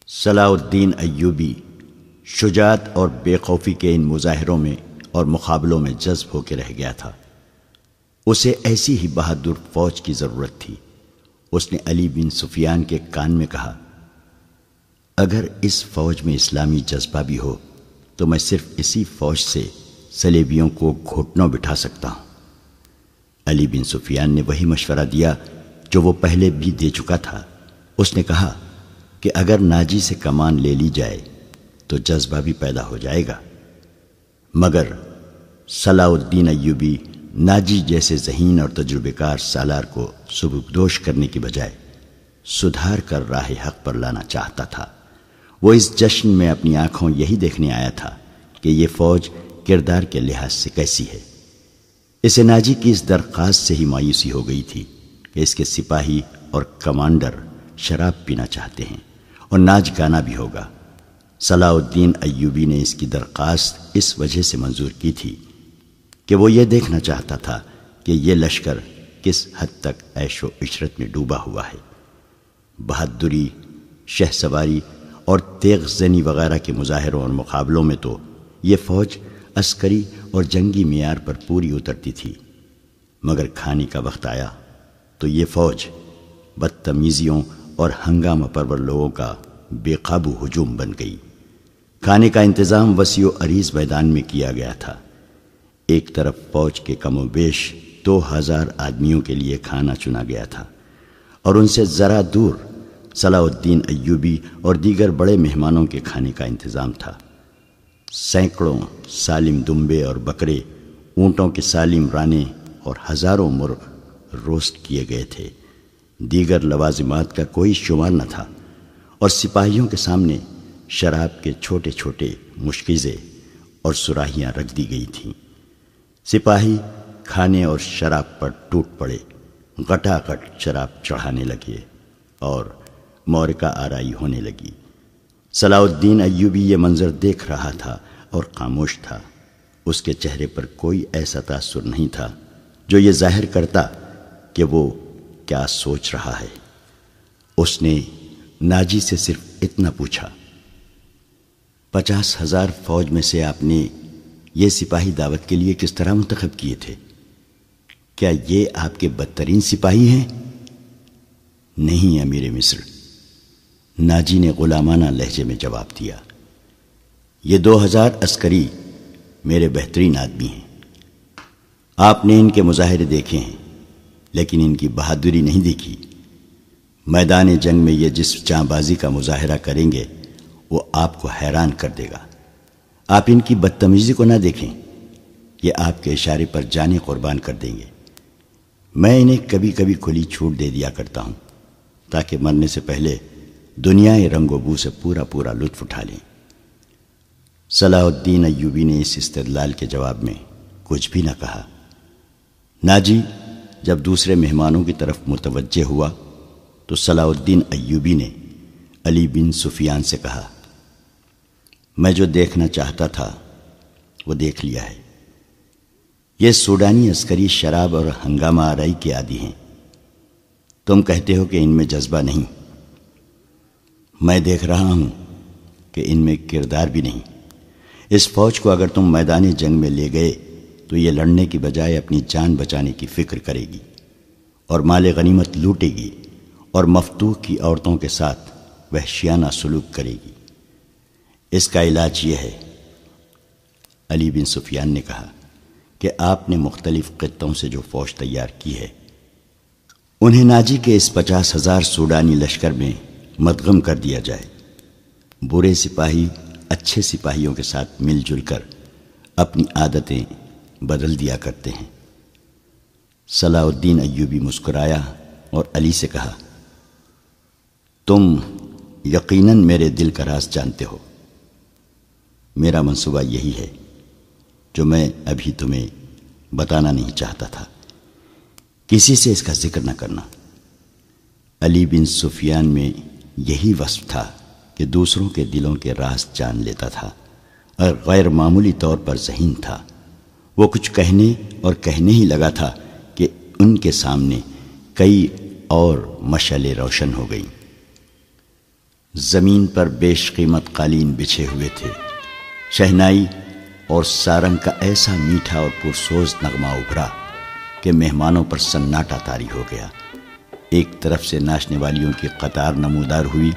صلاح الدین ایوبی شجاعت اور بے خوفی کے ان مظاہروں میں اور مقابلوں میں جذب ہو کے رہ گیا تھا۔ اسے ایسی ہی بہادر فوج کی ضرورت تھی۔ اس نے علی بن سفیان کے کان میں کہا، اگر اس فوج میں اسلامی جذبہ بھی ہو تو میں صرف اسی فوج سے صلیبیوں کو گھٹنوں بٹھا سکتا ہوں۔ علی بن سفیان نے وہی مشورہ دیا جو وہ پہلے بھی دے چکا تھا۔ اس نے کہا کہ اگر ناجی سے کمان لے لی جائے تو جذبہ بھی پیدا ہو جائے گا، مگر صلاح الدین ایوبی ناجی جیسے ذہین اور تجربہ کار سالار کو سبکدوش کرنے کی بجائے سدھار کر راہ حق پر لانا چاہتا تھا۔ وہ اس جشن میں اپنی آنکھوں یہی دیکھنے آیا تھا کہ یہ فوج کردار کے لحاظ سے کیسی ہے۔ اسے ناجی کی اس درخواست سے ہی مایوسی ہو گئی تھی کہ اس کے سپاہی اور کمانڈر شراب پینا چاہتے ہیں اور ناچ گانا بھی ہوگا۔ صلاح الدین ایوبی نے اس کی درخواست اس وجہ سے منظور کی تھی کہ وہ یہ دیکھنا چاہتا تھا کہ یہ لشکر کس حد تک عیش و عشرت میں ڈوبا ہوا ہے۔ بہادری، شہ سواری اور تیغ زنی وغیرہ کے مظاہروں اور مقابلوں میں تو یہ فوج عسکری اور جنگی معیار پر پوری اترتی تھی، مگر کھانے کا وقت آیا تو یہ فوج بدتمیزیوں اور ہنگامہ پرور لوگوں کا بے قابو ہجوم بن گئی۔ کھانے کا انتظام وسیع و عریض میدان میں کیا گیا تھا۔ ایک طرف فوج کے کم و بیش 2000 آدمیوں کے لیے کھانا چنا گیا تھا، اور ان سے ذرا دور صلاح الدین ایوبی اور دیگر بڑے مہمانوں کے کھانے کا انتظام تھا۔ سینکڑوں سالم دمبے اور بکرے، اونٹوں کے سالم رانے اور ہزاروں مرغ روسٹ کیے گئے تھے۔ دیگر لوازمات کا کوئی شمار نہ تھا، اور سپاہیوں کے سامنے شراب کے چھوٹے چھوٹے مشکیزیں اور سراہیاں رکھ دی گئی تھیں۔ سپاہی کھانے اور شراب پر ٹوٹ پڑے، گٹاگٹ شراب چڑھانے لگے اور معرکہ آرائی ہونے لگی۔ صلاح الدین ایوبی یہ منظر دیکھ رہا تھا اور خاموش تھا۔ اس کے چہرے پر کوئی ایسا تاثر نہیں تھا جو یہ ظاہر کرتا کہ وہ کیا سوچ رہا ہے۔ اس نے ناجی سے صرف اتنا پوچھا، 50,000 فوج میں سے آپ نے یہ سپاہی دعوت کے لیے کس طرح منتخب کیے تھے؟ کیا یہ آپ کے بدترین سپاہی ہیں؟ نہیں امیر مصر، ناجی نے غلامانہ لہجے میں جواب دیا، یہ 2000 عسکری میرے بہترین آدمی ہیں۔ آپ نے ان کے مظاہرے دیکھے ہیں لیکن ان کی بہادری نہیں دیکھی۔ میدان جنگ میں یہ جس جاں بازی کا مظاہرہ کریں گے وہ آپ کو حیران کر دے گا۔ آپ ان کی بدتمیزی کو نہ دیکھیں، یہ آپ کے اشارے پر جانیں قربان کر دیں گے۔ میں انہیں کبھی کبھی کھلی چھوٹ دے دیا کرتا ہوں تاکہ مرنے سے پہلے دنیا رنگ و بو سے پورا لطف اٹھا لیں۔ صلاح الدین ایوبی نے اس استدلال کے جواب میں کچھ بھی نہ کہا۔ ناجی جب دوسرے مہمانوں کی طرف متوجہ ہوا تو صلاح الدین ایوبی نے علی بن سفیان سے کہا، میں جو دیکھنا چاہتا تھا وہ دیکھ لیا ہے۔ یہ سوڈانی عسکری شراب اور ہنگامہ آرائی کے عادی ہیں۔ تم کہتے ہو کہ ان میں جذبہ نہیں، میں دیکھ رہا ہوں کہ ان میں کردار بھی نہیں۔ اس فوج کو اگر تم میدان جنگ میں لے گئے تو یہ لڑنے کی بجائے اپنی جان بچانے کی فکر کرے گی اور مال غنیمت لوٹے گی اور مفتوح کی عورتوں کے ساتھ وحشیانہ سلوک کرے گی۔ اس کا علاج یہ ہے، علی بن سفیان نے کہا، کہ آپ نے مختلف خطوں سے جو فوج تیار کی ہے انہیں ناجی کے اس 50,000 سوڈانی لشکر میں مدغم کر دیا جائے۔ برے سپاہی اچھے سپاہیوں کے ساتھ مل جل کر اپنی عادتیں بدل دیا کرتے ہیں۔ صلاح الدین ایوبی مسکرایا اور علی سے کہا، تم یقیناً میرے دل کا راز جانتے ہو۔ میرا منصوبہ یہی ہے جو میں ابھی تمہیں بتانا نہیں چاہتا تھا۔ کسی سے اس کا ذکر نہ کرنا۔ علی بن سفیان میں یہی وصف تھا کہ دوسروں کے دلوں کے راز جان لیتا تھا اور غیر معمولی طور پر ذہین تھا۔ وہ کچھ کہنے اور کہنے ہی لگا تھا کہ ان کے سامنے کئی اور مشعلیں روشن ہو گئیں۔ زمین پر بیش قیمت قالین بچھے ہوئے تھے۔ شہنائی اور سارنگ کا ایسا میٹھا اور پرسوز نغمہ ابھرا کہ مہمانوں پر سناٹا طاری ہو گیا۔ ایک طرف سے ناچنے والیوں کی قطار نمودار ہوئی،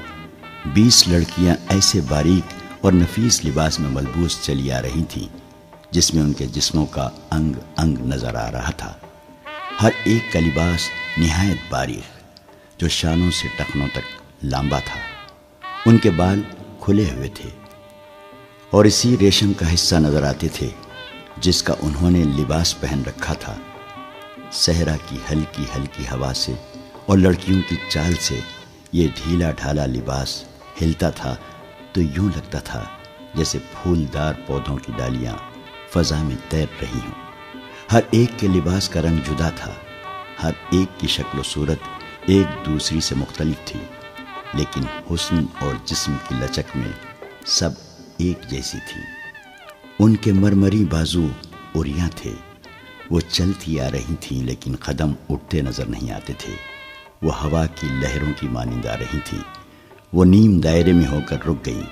20 لڑکیاں ایسے باریک اور نفیس لباس میں ملبوس چلی آ رہی تھیں جس میں ان کے جسموں کا انگ انگ نظر آ رہا تھا۔ ہر ایک کا لباس نہایت باریک، جو شانوں سے ٹخنوں تک لامبا تھا۔ ان کے بال کھلے ہوئے تھے اور اسی ریشم کا حصہ نظر آتے تھے جس کا انہوں نے لباس پہن رکھا تھا۔ صحرا کی ہلکی ہلکی ہوا سے اور لڑکیوں کی چال سے یہ ڈھیلا ڈھالا لباس ہلتا تھا تو یوں لگتا تھا جیسے پھولدار پودوں کی ڈالیاں فضا میں تیر رہی ہوں۔ ہر ایک کے لباس کا رنگ جدا تھا، ہر ایک کی شکل و صورت ایک دوسری سے مختلف تھی، لیکن حسن اور جسم کی لچک میں سب ایک جیسی تھی۔ ان کے مرمری بازو اوریاں تھے، وہ چلتی آ رہی تھیں لیکن قدم اٹھتے نظر نہیں آتے تھے۔ وہ ہوا کی لہروں کی مانند آ رہی تھیں، وہ نیم دائرے میں ہو کر رک گئیں۔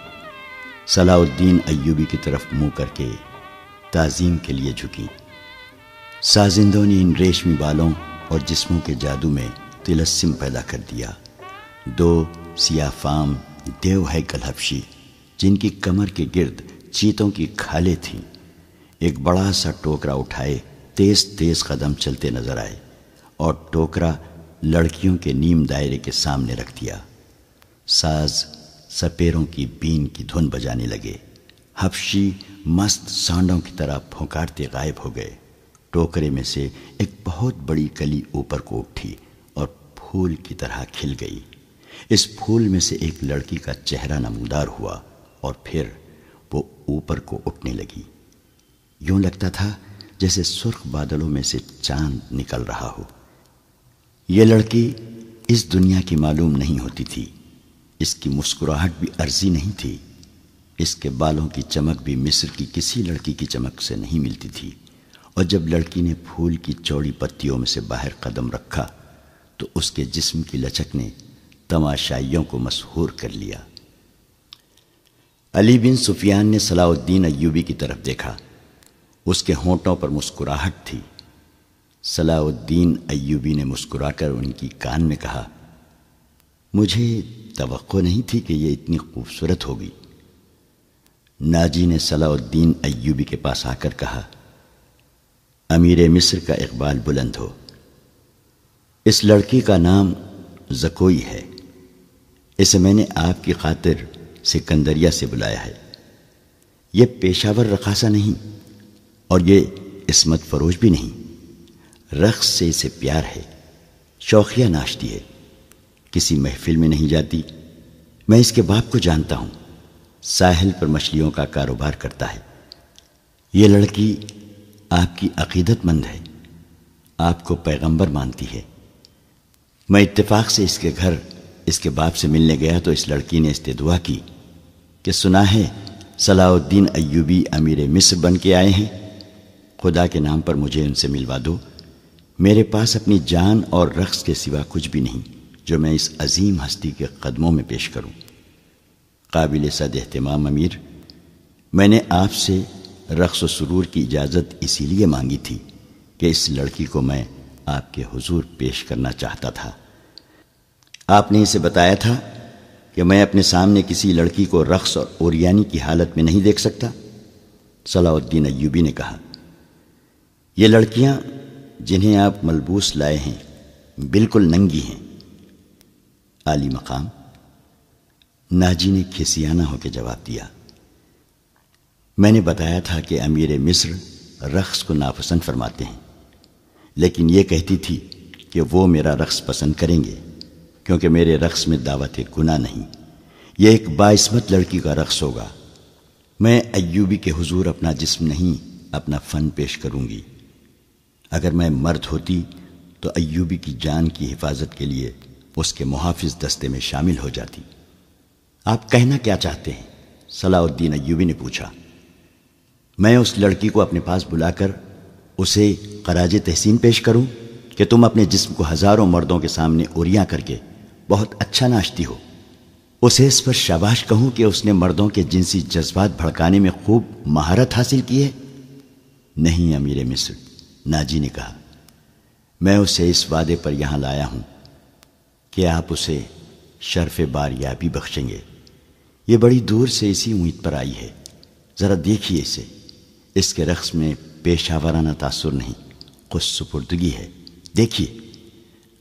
صلاح الدین ایوبی کی طرف منہ کر کے تعظیم کے لیے جھکی۔ سازندوں نے ان ریشمی بالوں اور جسموں کے جادو میں طلسم پیدا کر دیا۔ 2 سیاہ فام دیو ہیکل حبشی جن کی کمر کے گرد چیتوں کی کھالیں تھیں، ایک بڑا سا ٹوکرا اٹھائے تیز تیز قدم چلتے نظر آئے اور ٹوکرا لڑکیوں کے نیم دائرے کے سامنے رکھ دیا۔ ساز سپیروں کی بین کی دھن بجانے لگے۔ حبشی مست سانڈوں کی طرح پھونکارتے غائب ہو گئے۔ ٹوکرے میں سے ایک بہت بڑی کلی اوپر کو اٹھی اور پھول کی طرح کھل گئی۔ اس پھول میں سے ایک لڑکی کا چہرہ نمودار ہوا اور پھر وہ اوپر کو اٹھنے لگی۔ یوں لگتا تھا جیسے سرخ بادلوں میں سے چاند نکل رہا ہو۔ یہ لڑکی اس دنیا کی معلوم نہیں ہوتی تھی، اس کی مسکراہٹ بھی عرضی نہیں تھی، اس کے بالوں کی چمک بھی مصر کی کسی لڑکی کی چمک سے نہیں ملتی تھی، اور جب لڑکی نے پھول کی چوڑی پتیوں میں سے باہر قدم رکھا تو اس کے جسم کی لچک نے تماشائیوں کو مسحور کر لیا۔ علی بن سفیان نے صلاح الدین ایوبی کی طرف دیکھا، اس کے ہونٹوں پر مسکراہٹ تھی۔ صلاح الدین ایوبی نے مسکرا کر ان کی کان میں کہا، مجھے توقع نہیں تھی کہ یہ اتنی خوبصورت ہوگی۔ ناجی نے صلاح الدین ایوبی کے پاس آ کر کہا، امیر مصر کا اقبال بلند ہو، اس لڑکی کا نام زکوئی ہے، اسے میں نے آپ کی خاطر سکندریہ سے بلایا ہے۔ یہ پیشہ ور رقاصہ نہیں اور یہ عصمت فروش بھی نہیں، رقص سے اسے پیار ہے، شوخیہ ناچتی ہے، کسی محفل میں نہیں جاتی۔ میں اس کے باپ کو جانتا ہوں، ساحل پر مچھلیوں کا کاروبار کرتا ہے۔ یہ لڑکی آپ کی عقیدت مند ہے، آپ کو پیغمبر مانتی ہے۔ میں اتفاق سے اس کے گھر اس کے باپ سے ملنے گیا تو اس لڑکی نے استدعا کی کہ سنا ہے صلاح الدین ایوبی امیر مصر بن کے آئے ہیں، خدا کے نام پر مجھے ان سے ملوا دو۔ میرے پاس اپنی جان اور رقص کے سوا کچھ بھی نہیں جو میں اس عظیم ہستی کے قدموں میں پیش کروں۔ قابل صد اہتمام امیر، میں نے آپ سے رقص و سرور کی اجازت اسی لیے مانگی تھی کہ اس لڑکی کو میں آپ کے حضور پیش کرنا چاہتا تھا۔ آپ نے اسے بتایا تھا کہ میں اپنے سامنے کسی لڑکی کو رقص اور اوریانی کی حالت میں نہیں دیکھ سکتا۔ صلاح الدین ایوبی نے کہا، یہ لڑکیاں جنہیں آپ ملبوس لائے ہیں بالکل ننگی ہیں۔ عالی مقام ناجی نے کھسیانہ ہو کے جواب دیا، میں نے بتایا تھا کہ امیر مصر رقص کو ناپسند فرماتے ہیں، لیکن یہ کہتی تھی کہ وہ میرا رقص پسند کریں گے کیونکہ میرے رقص میں دعوت گناہ نہیں، یہ ایک باعصمت لڑکی کا رقص ہوگا۔ میں ایوبی کے حضور اپنا جسم نہیں اپنا فن پیش کروں گی۔ اگر میں مرد ہوتی تو ایوبی کی جان کی حفاظت کے لیے اس کے محافظ دستے میں شامل ہو جاتی۔ آپ کہنا کیا چاہتے ہیں؟ صلاح الدین ایوبی نے پوچھا۔ میں اس لڑکی کو اپنے پاس بلا کر اسے خراج تحسین پیش کروں کہ تم اپنے جسم کو ہزاروں مردوں کے سامنے اوریاں کر کے بہت اچھا ناچتی ہو۔ اسے اس پر شاباش کہوں کہ اس نے مردوں کے جنسی جذبات بھڑکانے میں خوب مہارت حاصل کی ہے؟ نہیں امیر مصر، ناجی نے کہا، میں اسے اس وعدے پر یہاں لایا ہوں کہ آپ اسے شرف باریابی بخشیں گے۔ یہ بڑی دور سے اسی امید پر آئی ہے، ذرا دیکھیے اسے، اس کے رقص میں پیشہ ورانہ تاثر نہیں، خود سپردگی ہے۔ دیکھیے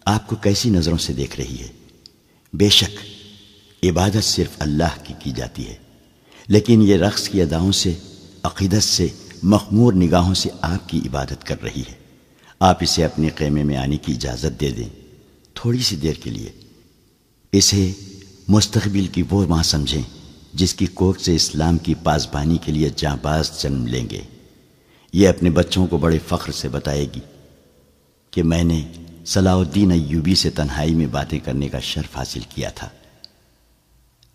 آپ کو کیسی نظروں سے دیکھ رہی ہے۔ بے شک عبادت صرف اللہ کی جاتی ہے، لیکن یہ رقص کی اداؤں سے، عقیدت سے، مخمور نگاہوں سے آپ کی عبادت کر رہی ہے۔ آپ اسے اپنے خیمے میں آنے کی اجازت دے دیں، تھوڑی سی دیر کے لیے۔ اسے مستقبل کی وہ ماں سمجھیں جس کی کوکھ سے اسلام کی پاسبانی کے لیے جانباز جنم لیں گے۔ یہ اپنے بچوں کو بڑے فخر سے بتائے گی کہ میں نے صلاح الدین ایوبی سے تنہائی میں باتیں کرنے کا شرف حاصل کیا تھا۔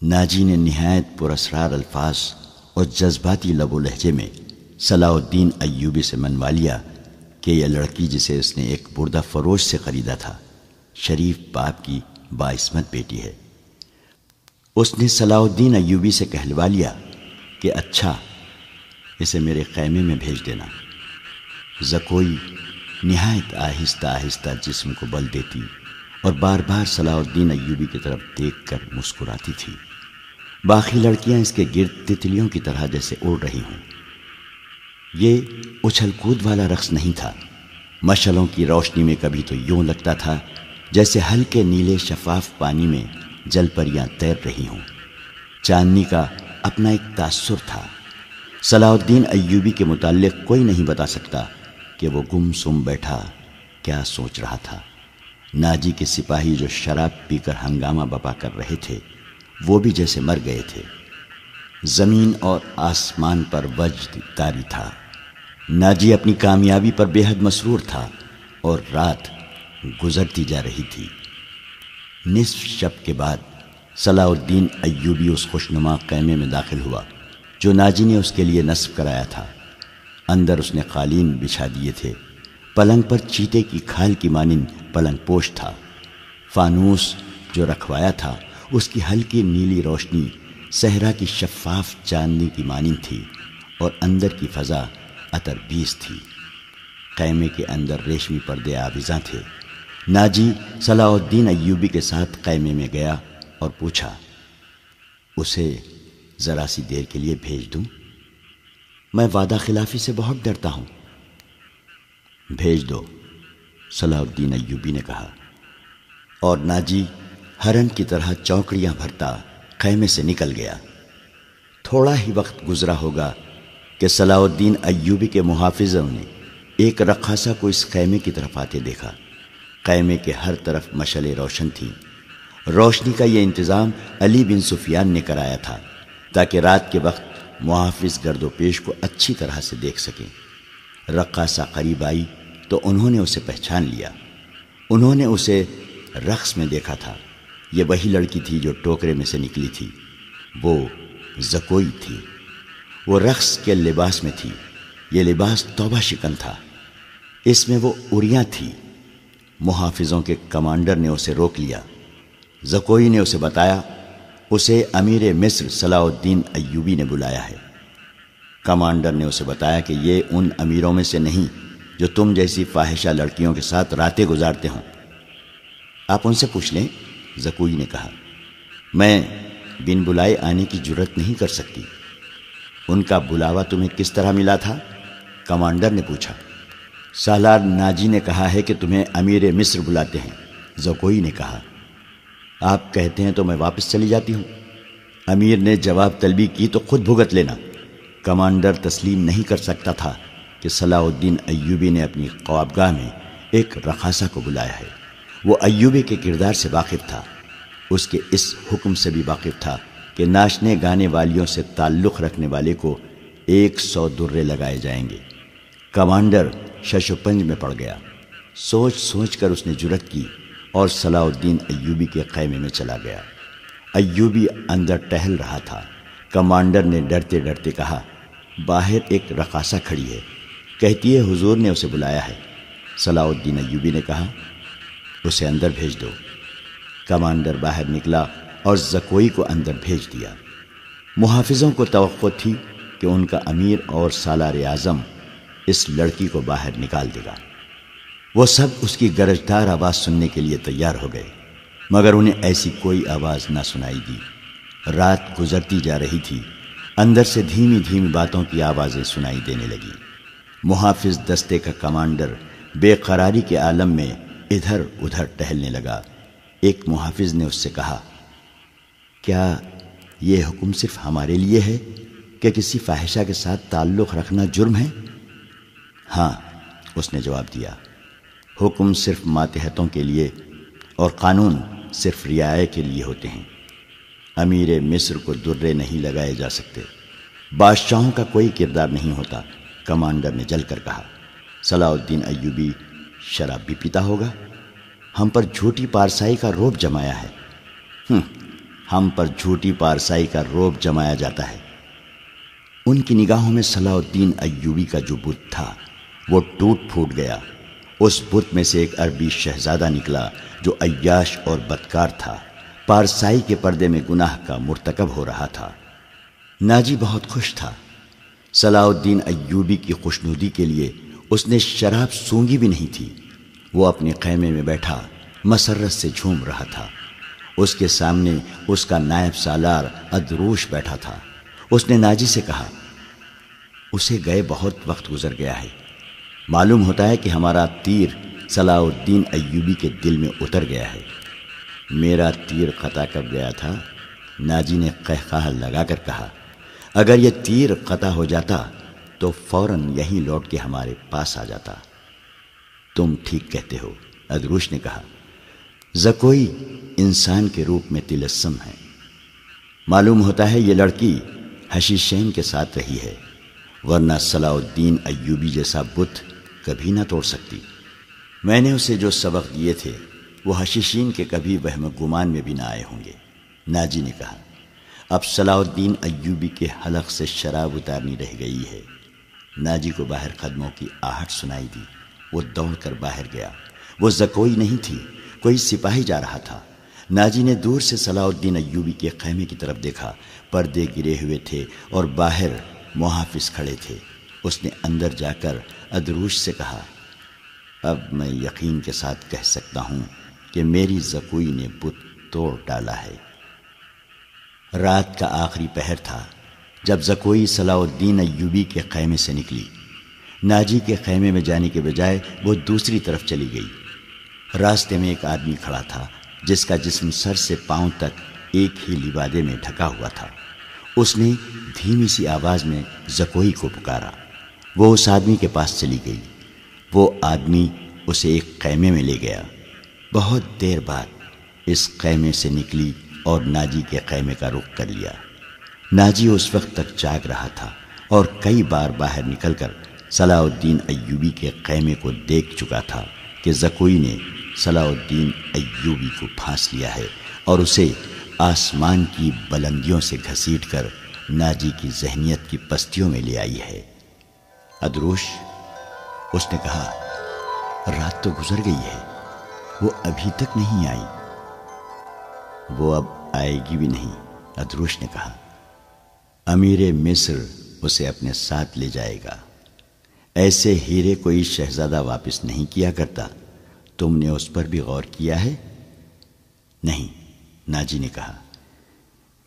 ناجی نے نہایت پراسرار الفاظ اور جذباتی لب و لہجے میں صلاح الدین ایوبی سے منوا لیا کہ یہ لڑکی جسے اس نے ایک بردہ فروش سے خریدا تھا، شریف باپ کی باعصمت بیٹی ہے۔ اس نے صلاح الدین ایوبی سے کہلوا لیا کہ اچھا اسے میرے خیمے میں بھیج دینا۔ زکوئی نہایت آہستہ آہستہ جسم کو بل دیتی اور بار بار صلاح الدین ایوبی کی طرف دیکھ کر مسکراتی تھی۔ باقی لڑکیاں اس کے گرد تتلیوں کی طرح جیسے اڑ رہی ہوں۔ یہ اچھل کود والا رقص نہیں تھا۔ مشعلوں کی روشنی میں کبھی تو یوں لگتا تھا جیسے ہلکے نیلے شفاف پانی میں جل پریاں تیر رہی ہوں۔ چاندنی کا اپنا ایک تاثر تھا۔ صلاح الدین ایوبی کے متعلق کوئی نہیں بتا سکتا کہ وہ گم سم بیٹھا کیا سوچ رہا تھا۔ ناجی کے سپاہی جو شراب پی کر ہنگامہ بپا کر رہے تھے وہ بھی جیسے مر گئے تھے۔ زمین اور آسمان پر وجد طاری تھا۔ ناجی اپنی کامیابی پر بے حد مسرور تھا اور رات گزرتی جا رہی تھی۔ نصف شب کے بعد صلاح الدین ایوبی اس خوشنما خیمے میں داخل ہوا جو ناجی نے اس کے لیے نصب کرایا تھا۔ اندر اس نے قالین بچھا دیے تھے۔ پلنگ پر چیتے کی کھال کی مانند پلنگ پوش تھا۔ فانوس جو رکھوایا تھا اس کی ہلکی نیلی روشنی صحرا کی شفاف چاندنی کی مانند تھی اور اندر کی فضا عطر بیز تھی۔ خیمے کے اندر ریشمی پردے آویزاں تھے۔ ناجی صلاح الدین ایوبی کے ساتھ خیمے میں گیا اور پوچھا، اسے ذرا سی دیر کے لیے بھیج دوں؟ میں وعدہ خلافی سے بہت ڈرتا ہوں۔ بھیج دو، صلاح الدین ایوبی نے کہا، اور ناجی ہرن کی طرح چوکڑیاں بھرتا خیمے سے نکل گیا۔ تھوڑا ہی وقت گزرا ہوگا کہ صلاح الدین ایوبی کے محافظوں نے ایک رقاصہ کو اس خیمے کی طرف آتے دیکھا۔ خیمے کے ہر طرف مشعلیں روشن تھیں۔ روشنی کا یہ انتظام علی بن سفیان نے کرایا تھا تاکہ رات کے وقت محافظ گرد و پیش کو اچھی طرح سے دیکھ سکیں۔ رقاصہ قریب آئی تو انہوں نے اسے پہچان لیا۔ انہوں نے اسے رقص میں دیکھا تھا۔ یہ وہی لڑکی تھی جو ٹوکرے میں سے نکلی تھی۔ وہ زکوئی تھی۔ وہ رقص کے لباس میں تھی۔ یہ لباس توبہ شکن تھا۔ اس میں وہ عریاں تھی۔ محافظوں کے کمانڈر نے اسے روک لیا۔ زکوئی نے اسے بتایا اسے امیر مصر صلاح الدین ایوبی نے بلایا ہے۔ کمانڈر نے اسے بتایا کہ یہ ان امیروں میں سے نہیں جو تم جیسی فاحشہ لڑکیوں کے ساتھ راتیں گزارتے ہوں۔ آپ ان سے پوچھ لیں، زکوئی نے کہا۔ میں بن بلائے آنے کی جرت نہیں کر سکتی۔ ان کا بلاوا تمہیں کس طرح ملا تھا؟ کمانڈر نے پوچھا۔ سالار ناجی نے کہا ہے کہ تمہیں امیر مصر بلاتے ہیں، زکوئی نے کہا۔ آپ کہتے ہیں تو میں واپس چلی جاتی ہوں۔ امیر نے جواب طلبی کی تو خود بھگت لینا۔ کمانڈر تسلیم نہیں کر سکتا تھا کہ صلاح الدین ایوبی نے اپنی خوابگاہ میں ایک رقاصہ کو بلایا ہے۔ وہ ایوبی کے کردار سے واقف تھا۔ اس کے اس حکم سے بھی واقف تھا کہ ناچنے گانے والیوں سے تعلق رکھنے والے کو 100 درے لگائے جائیں گے۔ کمانڈر شش و پنج میں پڑ گیا۔ سوچ سوچ کر اس نے جرت کی اور صلاح الدین ایوبی کے خیمے میں چلا گیا۔ ایوبی اندر ٹہل رہا تھا۔ کمانڈر نے ڈرتے ڈرتے کہا، باہر ایک رقاصہ کھڑی ہے، کہتی ہے حضور نے اسے بلایا ہے۔ صلاح الدین ایوبی نے کہا، اسے اندر بھیج دو۔ کمانڈر باہر نکلا اور زکوئی کو اندر بھیج دیا۔ محافظوں کو توقع تھی کہ ان کا امیر اور سالار اعظم اس لڑکی کو باہر نکال دے گا۔ وہ سب اس کی گرجدار آواز سننے کے لیے تیار ہو گئے، مگر انہیں ایسی کوئی آواز نہ سنائی دی۔ رات گزرتی جا رہی تھی، اندر سے دھیمی دھیمی باتوں کی آوازیں سنائی دینے لگی۔ محافظ دستے کا کمانڈر بے قراری کے عالم میں ادھر ادھر ٹہلنے لگا۔ ایک محافظ نے اس سے کہا، کیا یہ حکم صرف ہمارے لیے ہے کہ کسی فاحشہ کے ساتھ تعلق رکھنا جرم ہے؟ ہاں، اس نے جواب دیا، حکم صرف ماتحتوں کے لیے اور قانون صرف رعایا کے لیے ہوتے ہیں۔ امیر مصر کو درے نہیں لگائے جا سکتے، بادشاہوں کا کوئی کردار نہیں ہوتا۔ کمانڈر نے جل کر کہا، صلاح الدین ایوبی شراب بھی پیتا ہوگا؟ ہم پر جھوٹی پارسائی کا روب جمایا ہے۔ ہم پر جھوٹی پارسائی کا روب جمایا جاتا ہے۔ ان کی نگاہوں میں صلاح الدین ایوبی کا جو بت تھا وہ ٹوٹ پھوٹ گیا۔ اس بت میں سے ایک عربی شہزادہ نکلا جو عیاش اور بدکار تھا، پارسائی کے پردے میں گناہ کا مرتکب ہو رہا تھا۔ ناجی بہت خوش تھا۔ صلاح الدین ایوبی کی خوشنودی کے لیے اس نے شراب سونگی بھی نہیں تھی۔ وہ اپنے خیمے میں بیٹھا مسرت سے جھوم رہا تھا۔ اس کے سامنے اس کا نائب سالار ادروش بیٹھا تھا۔ اس نے ناجی سے کہا، اسے گئے بہت وقت گزر گیا ہے، معلوم ہوتا ہے کہ ہمارا تیر صلاح الدین ایوبی کے دل میں اتر گیا ہے۔ میرا تیر قطع کب گیا تھا؟ ناجی نے قہقہہ لگا کر کہا، اگر یہ تیر قطع ہو جاتا تو فوراً یہیں لوٹ کے ہمارے پاس آ جاتا۔ تم ٹھیک کہتے ہو، ادروش نے کہا، زکوئی انسان کے روپ میں تلسم ہے۔ معلوم ہوتا ہے یہ لڑکی حشیشین کے ساتھ رہی ہے، ورنہ صلاح الدین ایوبی جیسا بت کبھی نہ توڑ سکتی۔ میں نے اسے جو سبق دیے تھے وہ حشیشین کے کبھی وہم گمان میں بھی نہ آئے ہوں گے۔ ناجی نے کہا، اب صلاح الدین ایوبی کے حلق سے شراب اتارنی رہ گئی ہے۔ ناجی کو باہر قدموں کی آہٹ سنائی دی۔ وہ دوڑ کر باہر گیا۔ وہ زکوئی نہیں تھی، کوئی سپاہی جا رہا تھا۔ ناجی نے دور سے صلاح الدین ایوبی کے خیمے کی طرف دیکھا۔ پردے گرے ہوئے تھے اور باہر محافظ کھڑے تھے۔ اس نے اندر جا کر ادروش سے کہا، اب میں یقین کے ساتھ کہہ سکتا ہوں کہ میری زکوئی نے بت توڑ ڈالا ہے۔ رات کا آخری پہر تھا جب زکوئی صلاح الدین ایوبی کے خیمے سے نکلی۔ ناجی کے خیمے میں جانے کے بجائے وہ دوسری طرف چلی گئی۔ راستے میں ایک آدمی کھڑا تھا جس کا جسم سر سے پاؤں تک ایک ہی لبادے میں ڈھکا ہوا تھا۔ اس نے دھیمی سی آواز میں زکوئی کو پکارا۔ وہ اس آدمی کے پاس چلی گئی۔ وہ آدمی اسے ایک خیمے میں لے گیا۔ بہت دیر بعد اس خیمے سے نکلی اور ناجی کے خیمے کا رخ کر لیا۔ ناجی اس وقت تک جاگ رہا تھا اور کئی بار باہر نکل کر صلاح الدین ایوبی کے خیمے کو دیکھ چکا تھا کہ زکوئی نے صلاح الدین ایوبی کو پھانس لیا ہے اور اسے آسمان کی بلندیوں سے گھسیٹ کر ناجی کی ذہنیت کی پستیوں میں لے آئی ہے۔ ادروش، اس نے کہا، رات تو گزر گئی ہے، وہ ابھی تک نہیں آئی۔ وہ اب آئے گی بھی نہیں، ادروش نے کہا۔ امیر مصر اسے اپنے ساتھ لے جائے گا۔ ایسے ہیرے کوئی شہزادہ واپس نہیں کیا کرتا۔ تم نے اس پر بھی غور کیا ہے؟ نہیں، ناجی نے کہا،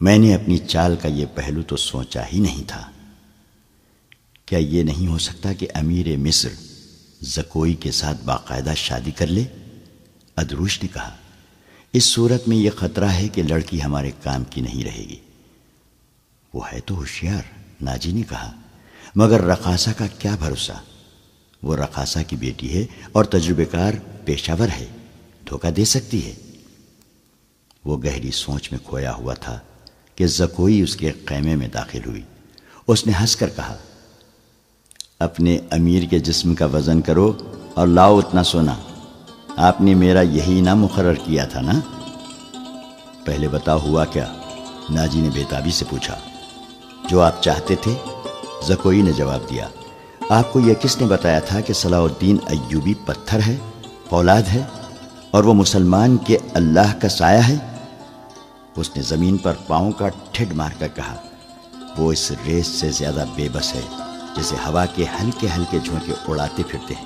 میں نے اپنی چال کا یہ پہلو تو سوچا ہی نہیں تھا۔ کیا یہ نہیں ہو سکتا کہ امیر مصر زکوئی کے ساتھ باقاعدہ شادی کر لے؟ ادروش نے کہا، اس صورت میں یہ خطرہ ہے کہ لڑکی ہمارے کام کی نہیں رہے گی۔ وہ ہے تو ہوشیار، ناجی نے کہا، مگر رقاصہ کا کیا بھروسہ؟ وہ رقاصہ کی بیٹی ہے اور تجربہ کار پیشہ ور ہے، دھوکہ دے سکتی ہے۔ وہ گہری سوچ میں کھویا ہوا تھا کہ زکوئی اس کے خیمے میں داخل ہوئی۔ اس نے ہنس کر کہا، اپنے امیر کے جسم کا وزن کرو اور لاؤ اتنا سونا۔ آپ نے میرا یہی نام مقرر کیا تھا نا؟ پہلے بتاؤ ہوا کیا؟ ناجی نے بےتابی سے پوچھا۔ جو آپ چاہتے تھے، زکوئی نے جواب دیا۔ آپ کو یہ کس نے بتایا تھا کہ صلاح الدین ایوبی پتھر ہے، فولاد ہے اور وہ مسلمان کے اللہ کا سایہ ہے؟ اس نے زمین پر پاؤں کا ٹھڈ مار کر کہا، وہ اس ریس سے زیادہ بے بس ہے جسے ہوا کے ہلکے ہلکے جھونکے اڑاتے پھرتے ہیں۔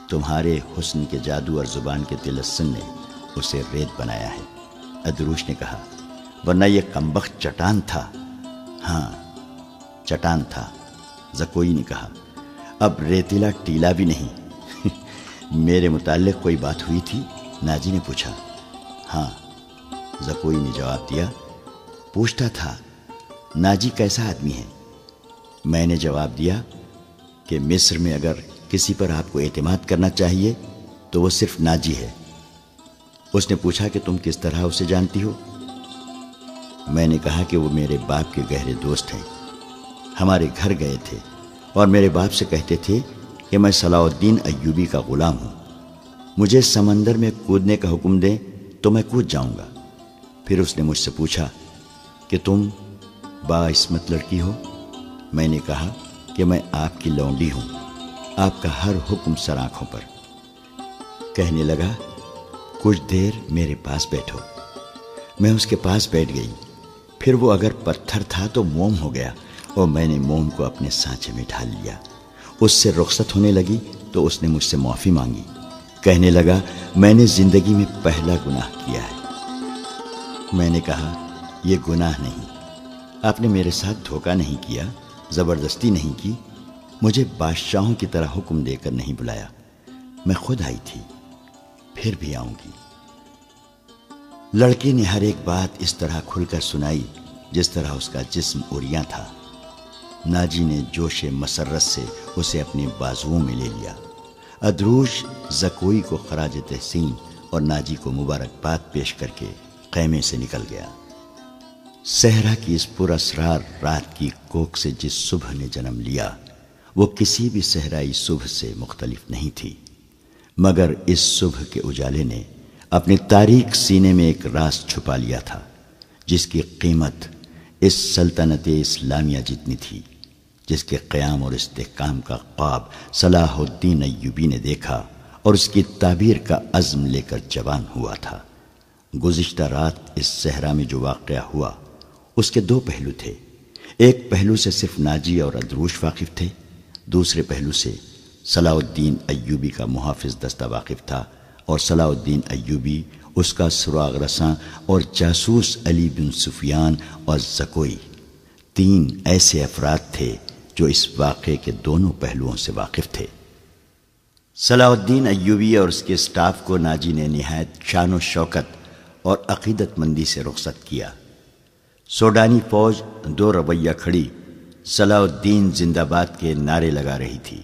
تمہارے حسن کے جادو اور زبان کے تلسم نے اسے ریت بنایا ہے۔ ادروش نے کہا، ورنہ یہ کمبخت چٹان تھا۔ ہاں چٹان تھا، زکوئی نے کہا، اب ریتیلا ٹیلا بھی نہیں۔ میرے متعلق کوئی بات ہوئی تھی؟ ناجی نے پوچھا۔ ہاں، زکوئی نے جواب دیا، پوچھتا تھا ناجی کیسا آدمی ہے؟ میں نے جواب دیا کہ مصر میں اگر کسی پر آپ کو اعتماد کرنا چاہیے تو وہ صرف ناجی ہے۔ اس نے پوچھا کہ تم کس طرح اسے جانتی ہو؟ میں نے کہا کہ وہ میرے باپ کے گہرے دوست ہیں، ہمارے گھر گئے تھے اور میرے باپ سے کہتے تھے کہ میں صلاح الدین ایوبی کا غلام ہوں، مجھے سمندر میں کودنے کا حکم دیں تو میں کود جاؤں گا۔ پھر اس نے مجھ سے پوچھا کہ تم باعصمت لڑکی ہو؟ میں نے کہا کہ میں آپ کی لونڈی ہوں، آپ کا ہر حکم سر آنکھوں پر۔ کہنے لگا، کچھ دیر میرے پاس بیٹھو۔ میں اس کے پاس بیٹھ گئی، پھر وہ اگر پتھر تھا تو موم ہو گیا اور میں نے موم کو اپنے سانچے میں ڈھال لیا۔ اس سے رخصت ہونے لگی تو اس نے مجھ سے معافی مانگی۔ کہنے لگا، میں نے زندگی میں پہلا گناہ کیا ہے۔ میں نے کہا، یہ گناہ نہیں، آپ نے میرے ساتھ دھوکہ نہیں کیا، زبردستی نہیں کی، مجھے بادشاہوں کی طرح حکم دے کر نہیں بلایا، میں خود آئی تھی، پھر بھی آؤں گی۔ لڑکی نے ہر ایک بات اس طرح کھل کر سنائی جس طرح اس کا جسم عریاں تھا۔ ناجی نے جوش مسرت سے اسے اپنے بازوؤں میں لے لیا۔ ادروش زکوئی کو خراج تحسین اور ناجی کو مبارکباد پیش کر کے خیمے سے نکل گیا۔ صحرا کی اس پر اسرار رات کی کوکھ سے جس صبح نے جنم لیا وہ کسی بھی صحرائی صبح سے مختلف نہیں تھی، مگر اس صبح کے اجالے نے اپنے تاریک سینے میں ایک راز چھپا لیا تھا جس کی قیمت اس سلطنت اسلامیہ جتنی تھی، جس کے قیام اور استحکام کا خواب صلاح الدین ایوبی نے دیکھا اور اس کی تعبیر کا عزم لے کر جوان ہوا تھا۔ گزشتہ رات اس صحرا میں جو واقعہ ہوا اس کے دو پہلو تھے۔ ایک پہلو سے صرف ناجی اور ادروش واقف تھے، دوسرے پہلو سے صلاح الدین ایوبی کا محافظ دستہ واقف تھا، اور صلاح الدین ایوبی، اس کا سراغ رساں اور جاسوس علی بن سفیان اور زکوئی، تین ایسے افراد تھے جو اس واقعے کے دونوں پہلوؤں سے واقف تھے۔ صلاح الدین ایوبی اور اس کے اسٹاف کو ناجی نے نہایت شان و شوکت اور عقیدت مندی سے رخصت کیا۔ سوڈانی فوج دو رویہ کھڑی صلاح الدین زندہ باد کے نعرے لگا رہی تھی۔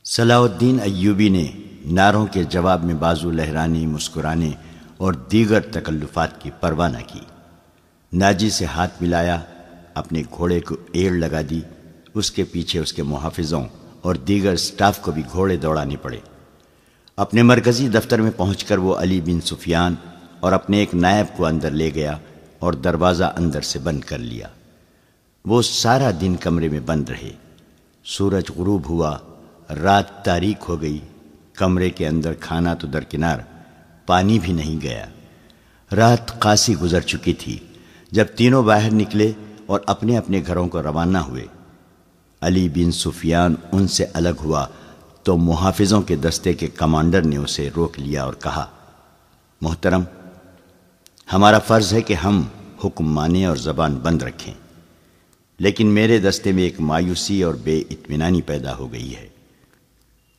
صلاح الدین ایوبی نے نعروں کے جواب میں بازو لہرانے، مسکرانے اور دیگر تکلفات کی پرواہ نہ کی۔ ناجی سے ہاتھ ملایا، اپنے گھوڑے کو ایڑ لگا دی، اس کے پیچھے اس کے محافظوں اور دیگر سٹاف کو بھی گھوڑے دوڑانے پڑے۔ اپنے مرکزی دفتر میں پہنچ کر وہ علی بن سفیان اور اپنے ایک نائب کو اندر لے گیا اور دروازہ اندر سے بند کر لیا۔ وہ سارا دن کمرے میں بند رہے۔ سورج غروب ہوا، رات تاریک ہو گئی، کمرے کے اندر کھانا تو درکنار، پانی بھی نہیں گیا۔ رات قاسی گزر چکی تھی جب تینوں باہر نکلے اور اپنے اپنے گھروں کو روانہ ہوئے۔ علی بن سفیان ان سے الگ ہوا تو محافظوں کے دستے کے کمانڈر نے اسے روک لیا اور کہا، محترم، ہمارا فرض ہے کہ ہم حکم مانیں اور زبان بند رکھیں، لیکن میرے دستے میں ایک مایوسی اور بے اطمینانی پیدا ہو گئی ہے۔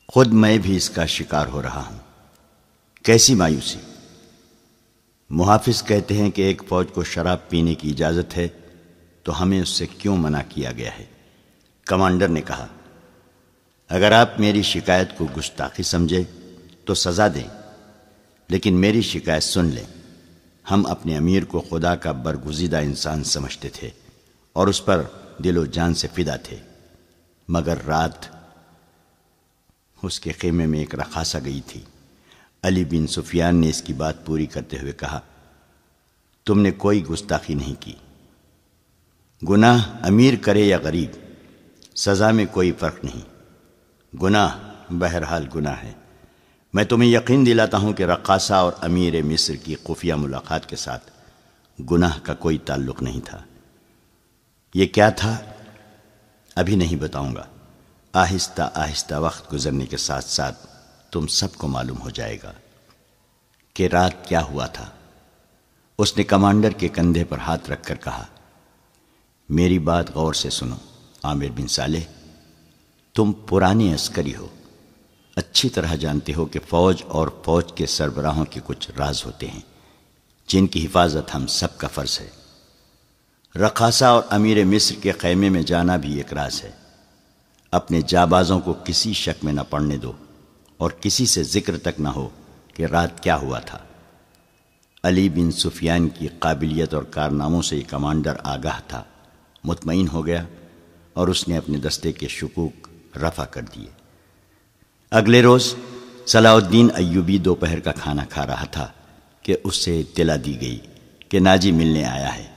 خود میں بھی اس کا شکار ہو رہا ہوں۔ کیسی مایوسی؟ محافظ کہتے ہیں کہ ایک فوج کو شراب پینے کی اجازت ہے تو ہمیں اس سے کیوں منع کیا گیا ہے؟ کمانڈر نے کہا، اگر آپ میری شکایت کو گستاخی سمجھے تو سزا دیں، لیکن میری شکایت سن لیں۔ ہم اپنے امیر کو خدا کا برگزیدہ انسان سمجھتے تھے اور اس پر دل و جان سے فدا تھے، مگر رات اس کے خیمے میں ایک رقاصہ گئی تھی۔ علی بن سفیان نے اس کی بات پوری کرتے ہوئے کہا، تم نے کوئی گستاخی نہیں کی۔ گناہ امیر کرے یا غریب، سزا میں کوئی فرق نہیں، گناہ بہرحال گناہ ہے۔ میں تمہیں یقین دلاتا ہوں کہ رقاصہ اور امیر مصر کی خفیہ ملاقات کے ساتھ گناہ کا کوئی تعلق نہیں تھا۔ یہ کیا تھا ابھی نہیں بتاؤں گا، آہستہ آہستہ وقت گزرنے کے ساتھ ساتھ تم سب کو معلوم ہو جائے گا کہ رات کیا ہوا تھا۔ اس نے کمانڈر کے کندھے پر ہاتھ رکھ کر کہا، میری بات غور سے سنو عامر بن صالح، تم پرانے عسکری ہو، اچھی طرح جانتے ہو کہ فوج اور فوج کے سربراہوں کے کچھ راز ہوتے ہیں جن کی حفاظت ہم سب کا فرض ہے۔ رقاصہ اور امیر مصر کے خیمے میں جانا بھی ایک راز ہے۔ اپنے جابازوں کو کسی شک میں نہ پڑنے دو اور کسی سے ذکر تک نہ ہو کہ رات کیا ہوا تھا۔ علی بن سفیان کی قابلیت اور کارناموں سے یہ کمانڈر آگاہ تھا، مطمئن ہو گیا اور اس نے اپنے دستے کے شکوک رفع کر دیے۔ اگلے روز صلاح الدین ایوبی دوپہر کا کھانا کھا رہا تھا کہ اس سے اطلاع دی گئی کہ ناجی ملنے آیا ہے۔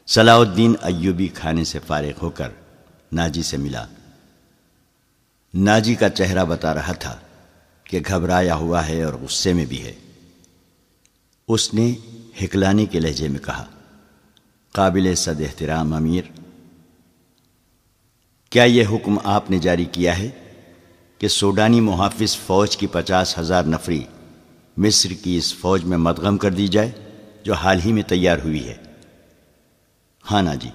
صلاح الدین ایوبی کھانے سے فارغ ہو کر ناجی سے ملا۔ ناجی کا چہرہ بتا رہا تھا کہ گھبرایا ہوا ہے اور غصے میں بھی ہے۔ اس نے ہکلانے کے لہجے میں کہا، قابل صد احترام امیر، کیا یہ حکم آپ نے جاری کیا ہے کہ سوڈانی محافظ فوج کی 50,000 نفری مصر کی اس فوج میں مدغم کر دی جائے جو حال ہی میں تیار ہوئی ہے؟ ہاں ناجی،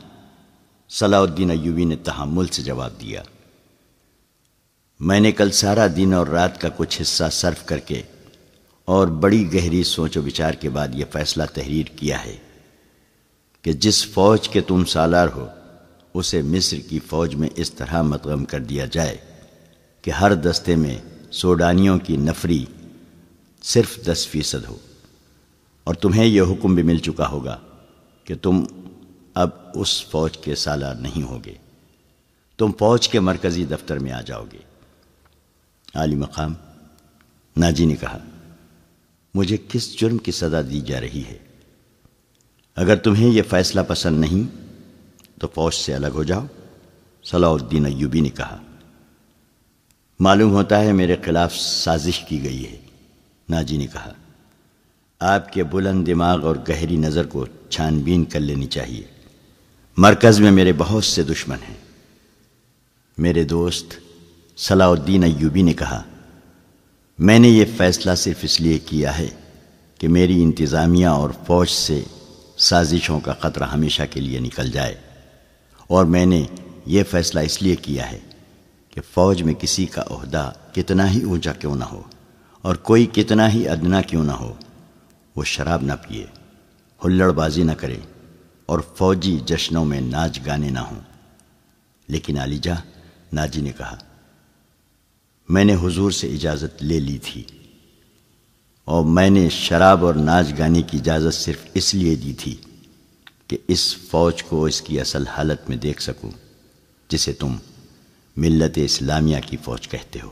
صلاح الدین ایوبی نے تحمل سے جواب دیا۔ میں نے کل سارا دن اور رات کا کچھ حصہ صرف کر کے اور بڑی گہری سوچ و بچار کے بعد یہ فیصلہ تحریر کیا ہے کہ جس فوج کے تم سالار ہو اسے مصر کی فوج میں اس طرح مدغم کر دیا جائے کہ ہر دستے میں سوڈانیوں کی نفری صرف 10% ہو، اور تمہیں یہ حکم بھی مل چکا ہوگا کہ تم اب اس فوج کے سالار نہیں ہوگے، تم فوج کے مرکزی دفتر میں آ جاؤ گے۔ عالی مقام ناجی نے کہا، مجھے کس جرم کی سزا دی جا رہی ہے؟ اگر تمہیں یہ فیصلہ پسند نہیں تو فوج سے الگ ہو جاؤ۔ صلاح الدین ایوبی نے کہا، معلوم ہوتا ہے میرے خلاف سازش کی گئی ہے۔ ناجی نے کہا، آپ کے بلند دماغ اور گہری نظر کو چھان بین کر لینی چاہیے۔ مرکز میں میرے بہت سے دشمن ہیں۔ میرے دوست صلاح الدین ایوبی نے کہا، میں نے یہ فیصلہ صرف اس لیے کیا ہے کہ میری انتظامیہ اور فوج سے سازشوں کا خطرہ ہمیشہ کے لیے نکل جائے، اور میں نے یہ فیصلہ اس لیے کیا ہے کہ فوج میں کسی کا عہدہ کتنا ہی اونچا کیوں نہ ہو اور کوئی کتنا ہی ادنا کیوں نہ ہو، وہ شراب نہ پیے، ہلڑ بازی نہ کرے اور فوجی جشنوں میں ناچ گانے نہ ہوں۔ لیکن علی جاں، ناجی نے کہا، میں نے حضور سے اجازت لے لی تھی، اور میں نے شراب اور ناچ گانے کی اجازت صرف اس لیے دی تھی کہ اس فوج کو اس کی اصل حالت میں دیکھ سکوں جسے تم ملت اسلامیہ کی فوج کہتے ہو۔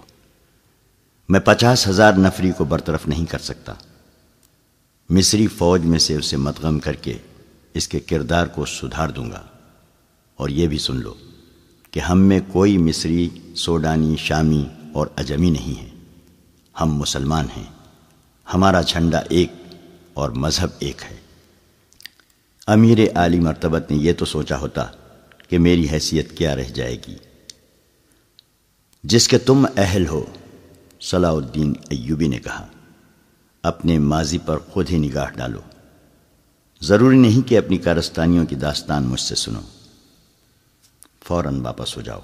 میں 50,000 نفری کو برطرف نہیں کر سکتا۔ مصری فوج میں سے اسے مدغم کر کے اس کے کردار کو سدھار دوں گا۔ اور یہ بھی سن لو کہ ہم میں کوئی مصری، سوڈانی، شامی اور عجمی نہیں ہے، ہم مسلمان ہیں، ہمارا جھنڈا ایک اور مذہب ایک ہے۔ امیر عالی مرتبت نے یہ تو سوچا ہوتا کہ میری حیثیت کیا رہ جائے گی جس کے تم اہل ہو۔ صلاح الدین ایوبی نے کہا، اپنے ماضی پر خود ہی نگاہ ڈالو، ضروری نہیں کہ اپنی کارستانیوں کی داستان مجھ سے سنو، فوراً واپس ہو جاؤ،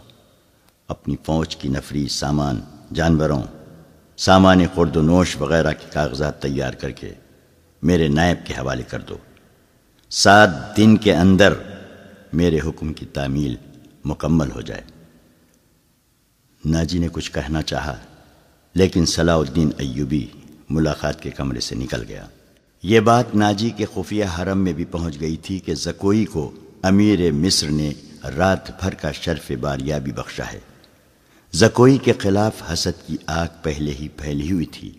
اپنی فوج کی نفری، سامان، جانوروں، سامان خورد و نوش وغیرہ کے کاغذات تیار کر کے میرے نائب کے حوالے کر دو۔ 7 دن کے اندر میرے حکم کی تعمیل مکمل ہو جائے۔ ناجی نے کچھ کہنا چاہا لیکن صلاح الدین ایوبی ملاقات کے کمرے سے نکل گیا۔ یہ بات ناجی کے خفیہ حرم میں بھی پہنچ گئی تھی کہ زکوئی کو امیر مصر نے رات بھر کا شرف باریابی بخشا ہے۔ زکوئی کے خلاف حسد کی آگ پہلے ہی پھیلی ہوئی تھی۔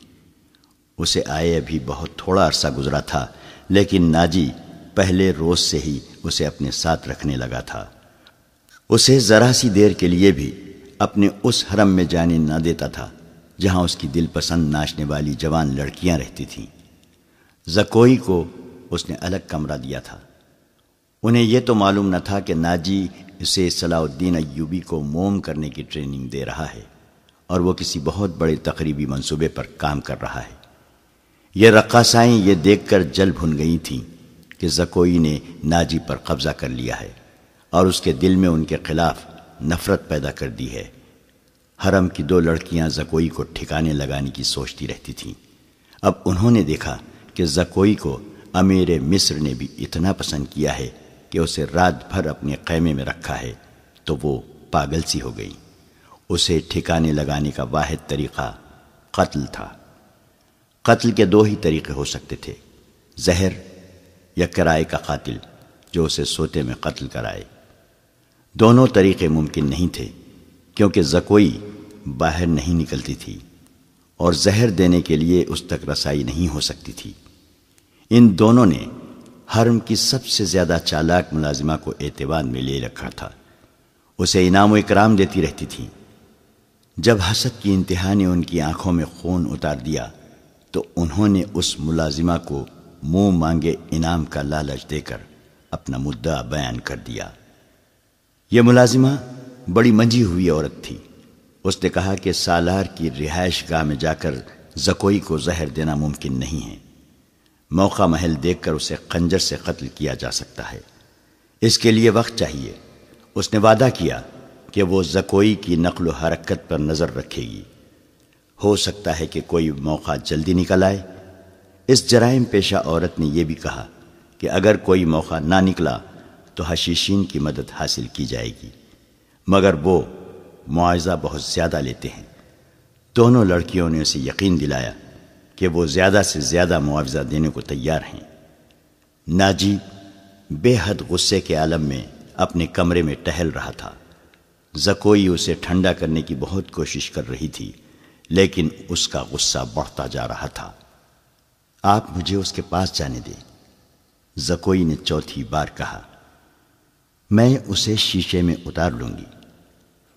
اسے آئے ابھی بہت تھوڑا عرصہ گزرا تھا، لیکن ناجی پہلے روز سے ہی اسے اپنے ساتھ رکھنے لگا تھا۔ اسے ذرا سی دیر کے لیے بھی اپنے اس حرم میں جانے نہ دیتا تھا جہاں اس کی دل پسند ناچنے والی جوان لڑکیاں رہتی تھیں۔ زکوئی کو اس نے الگ کمرہ دیا تھا۔ انہیں یہ تو معلوم نہ تھا کہ ناجی اسے صلاح الدین ایوبی کو موم کرنے کی ٹریننگ دے رہا ہے اور وہ کسی بہت بڑے تقریبی منصوبے پر کام کر رہا ہے۔ یہ رقاصائیں یہ دیکھ کر جل بھن گئی تھیں کہ زکوئی نے ناجی پر قبضہ کر لیا ہے اور اس کے دل میں ان کے خلاف نفرت پیدا کر دی ہے۔ حرم کی 2 لڑکیاں زکوئی کو ٹھکانے لگانے کی سوچتی رہتی تھیں۔ اب انہوں نے دیکھا کہ زکوئی کو امیر مصر نے بھی اتنا پسند کیا ہے کہ اسے رات بھر اپنے خیمے میں رکھا ہے، تو وہ پاگل سی ہو گئی۔ اسے ٹھکانے لگانے کا واحد طریقہ قتل تھا۔ قتل کے 2 ہی طریقے ہو سکتے تھے، زہر یا کرائے کا قاتل جو اسے سوتے میں قتل کرائے۔ دونوں طریقے ممکن نہیں تھے کیونکہ زکوئی باہر نہیں نکلتی تھی اور زہر دینے کے لیے اس تک رسائی نہیں ہو سکتی تھی۔ ان دونوں نے حرم کی سب سے زیادہ چالاک ملازمہ کو اعتماد میں لے رکھا تھا، اسے انعام و اکرام دیتی رہتی تھی۔ جب حسد کی انتہا نے ان کی آنکھوں میں خون اتار دیا تو انہوں نے اس ملازمہ کو منہ مانگے انعام کا لالچ دے کر اپنا مدعا بیان کر دیا۔ یہ ملازمہ بڑی منجھی ہوئی عورت تھی۔ اس نے کہا کہ سالار کی رہائش گاہ میں جا کر زکوئی کو زہر دینا ممکن نہیں ہے، موقع محل دیکھ کر اسے خنجر سے قتل کیا جا سکتا ہے، اس کے لیے وقت چاہیے۔ اس نے وعدہ کیا کہ وہ زکوئی کی نقل و حرکت پر نظر رکھے گی، ہو سکتا ہے کہ کوئی موقع جلدی نکل آئے۔ اس جرائم پیشہ عورت نے یہ بھی کہا کہ اگر کوئی موقع نہ نکلا تو حشیشین کی مدد حاصل کی جائے گی، مگر وہ معاوضہ بہت زیادہ لیتے ہیں۔ دونوں لڑکیوں نے اسے یقین دلایا کہ وہ زیادہ سے زیادہ معاوضہ دینے کو تیار ہیں۔ ناجی بے حد غصے کے عالم میں اپنے کمرے میں ٹہل رہا تھا۔ زکوئی اسے ٹھنڈا کرنے کی بہت کوشش کر رہی تھی، لیکن اس کا غصہ بڑھتا جا رہا تھا۔ آپ مجھے اس کے پاس جانے دیں، زکوئی نے 4تھی بار کہا۔ میں اسے شیشے میں اتار لوں گی۔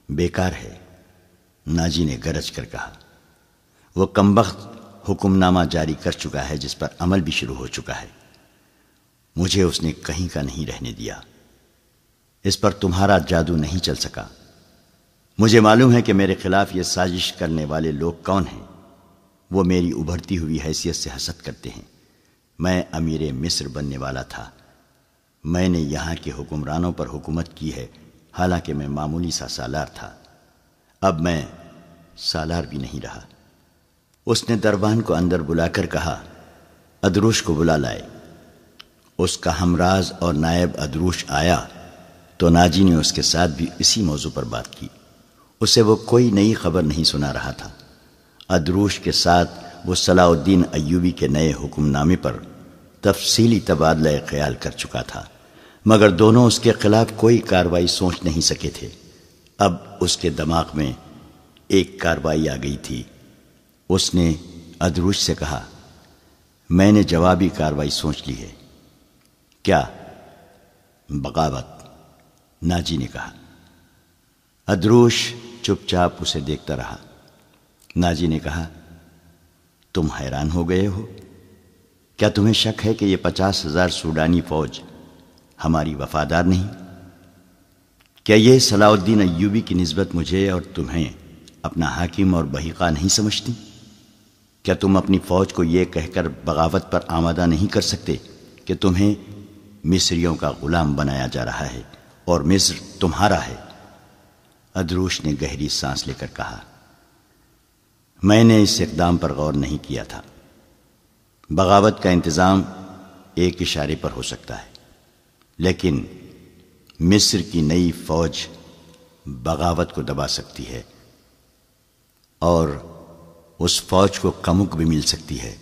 بیکار ہے، ناجی نے گرج کر کہا۔ وہ کمبخت حکم نامہ جاری کر چکا ہے جس پر عمل بھی شروع ہو چکا ہے۔ مجھے اس نے کہیں کا نہیں رہنے دیا۔ اس پر تمہارا جادو نہیں چل سکا۔ مجھے معلوم ہے کہ میرے خلاف یہ سازش کرنے والے لوگ کون ہیں۔ وہ میری ابھرتی ہوئی حیثیت سے حسد کرتے ہیں۔ میں امیر مصر بننے والا تھا، میں نے یہاں کے حکمرانوں پر حکومت کی ہے، حالانکہ میں معمولی سا سالار تھا۔ اب میں سالار بھی نہیں رہا۔ اس نے دربان کو اندر بلا کر کہا، ادروش کو بلا لائے۔ اس کا ہمراز اور نائب ادروش آیا تو ناجی نے اس کے ساتھ بھی اسی موضوع پر بات کی۔ اسے وہ کوئی نئی خبر نہیں سنا رہا تھا۔ ادروش کے ساتھ وہ صلاح الدین ایوبی کے نئے حکم نامے پر تفصیلی تبادلہ خیال کر چکا تھا، مگر دونوں اس کے خلاف کوئی کارروائی سوچ نہیں سکے تھے۔ اب اس کے دماغ میں ایک کارروائی آ گئی تھی۔ اس نے ادروش سے کہا، میں نے جوابی کارروائی سوچ لی ہے۔ کیا؟ بغاوت، ناجی نے کہا۔ ادروش چپ چاپ اسے دیکھتا رہا۔ ناجی نے کہا، تم حیران ہو گئے ہو؟ کیا تمہیں شک ہے کہ یہ 50,000 سوڈانی فوج ہماری وفادار نہیں؟ کیا یہ صلاح الدین ایوبی کی نسبت مجھے اور تمہیں اپنا حاکم اور بحیقہ نہیں سمجھتی؟ کیا تم اپنی فوج کو یہ کہہ کر بغاوت پر آمادہ نہیں کر سکتے کہ تمہیں مصریوں کا غلام بنایا جا رہا ہے اور مصر تمہارا ہے؟ ادروش نے گہری سانس لے کر کہا، میں نے اس اقدام پر غور نہیں کیا تھا۔ بغاوت کا انتظام ایک اشارے پر ہو سکتا ہے، لیکن مصر کی نئی فوج بغاوت کو دبا سکتی ہے اور اس فوج کو کمک بھی مل سکتی ہے۔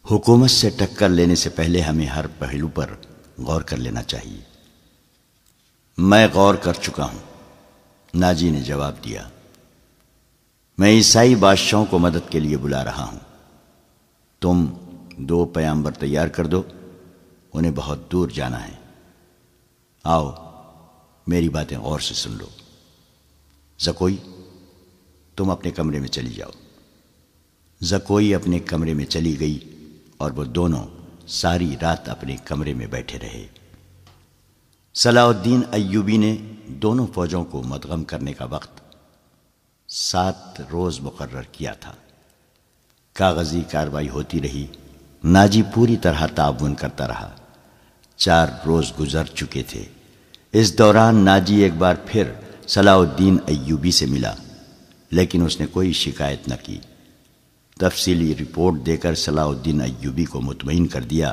حکومت سے ٹکر لینے سے پہلے ہمیں ہر پہلو پر غور کر لینا چاہیے۔ میں غور کر چکا ہوں، ناجی نے جواب دیا۔ میں عیسائی بادشاہوں کو مدد کے لیے بلا رہا ہوں۔ تم 2 پیامبر تیار کر دو، انہیں بہت دور جانا ہے۔ آؤ میری باتیں غور سے سن لو۔ زکوئی، تم اپنے کمرے میں چلی جاؤ۔ زکوئی اپنے کمرے میں چلی گئی اور وہ دونوں ساری رات اپنے کمرے میں بیٹھے رہے۔ صلاح الدین ایوبی نے دونوں فوجوں کو مدغم کرنے کا وقت 7 روز مقرر کیا تھا۔ کاغذی کارروائی ہوتی رہی، ناجی پوری طرح تعاون کرتا رہا۔ 4 روز گزر چکے تھے۔ اس دوران ناجی ایک بار پھر صلاح الدین ایوبی سے ملا، لیکن اس نے کوئی شکایت نہ کی۔ تفصیلی رپورٹ دے کر صلاح الدین ایوبی کو مطمئن کر دیا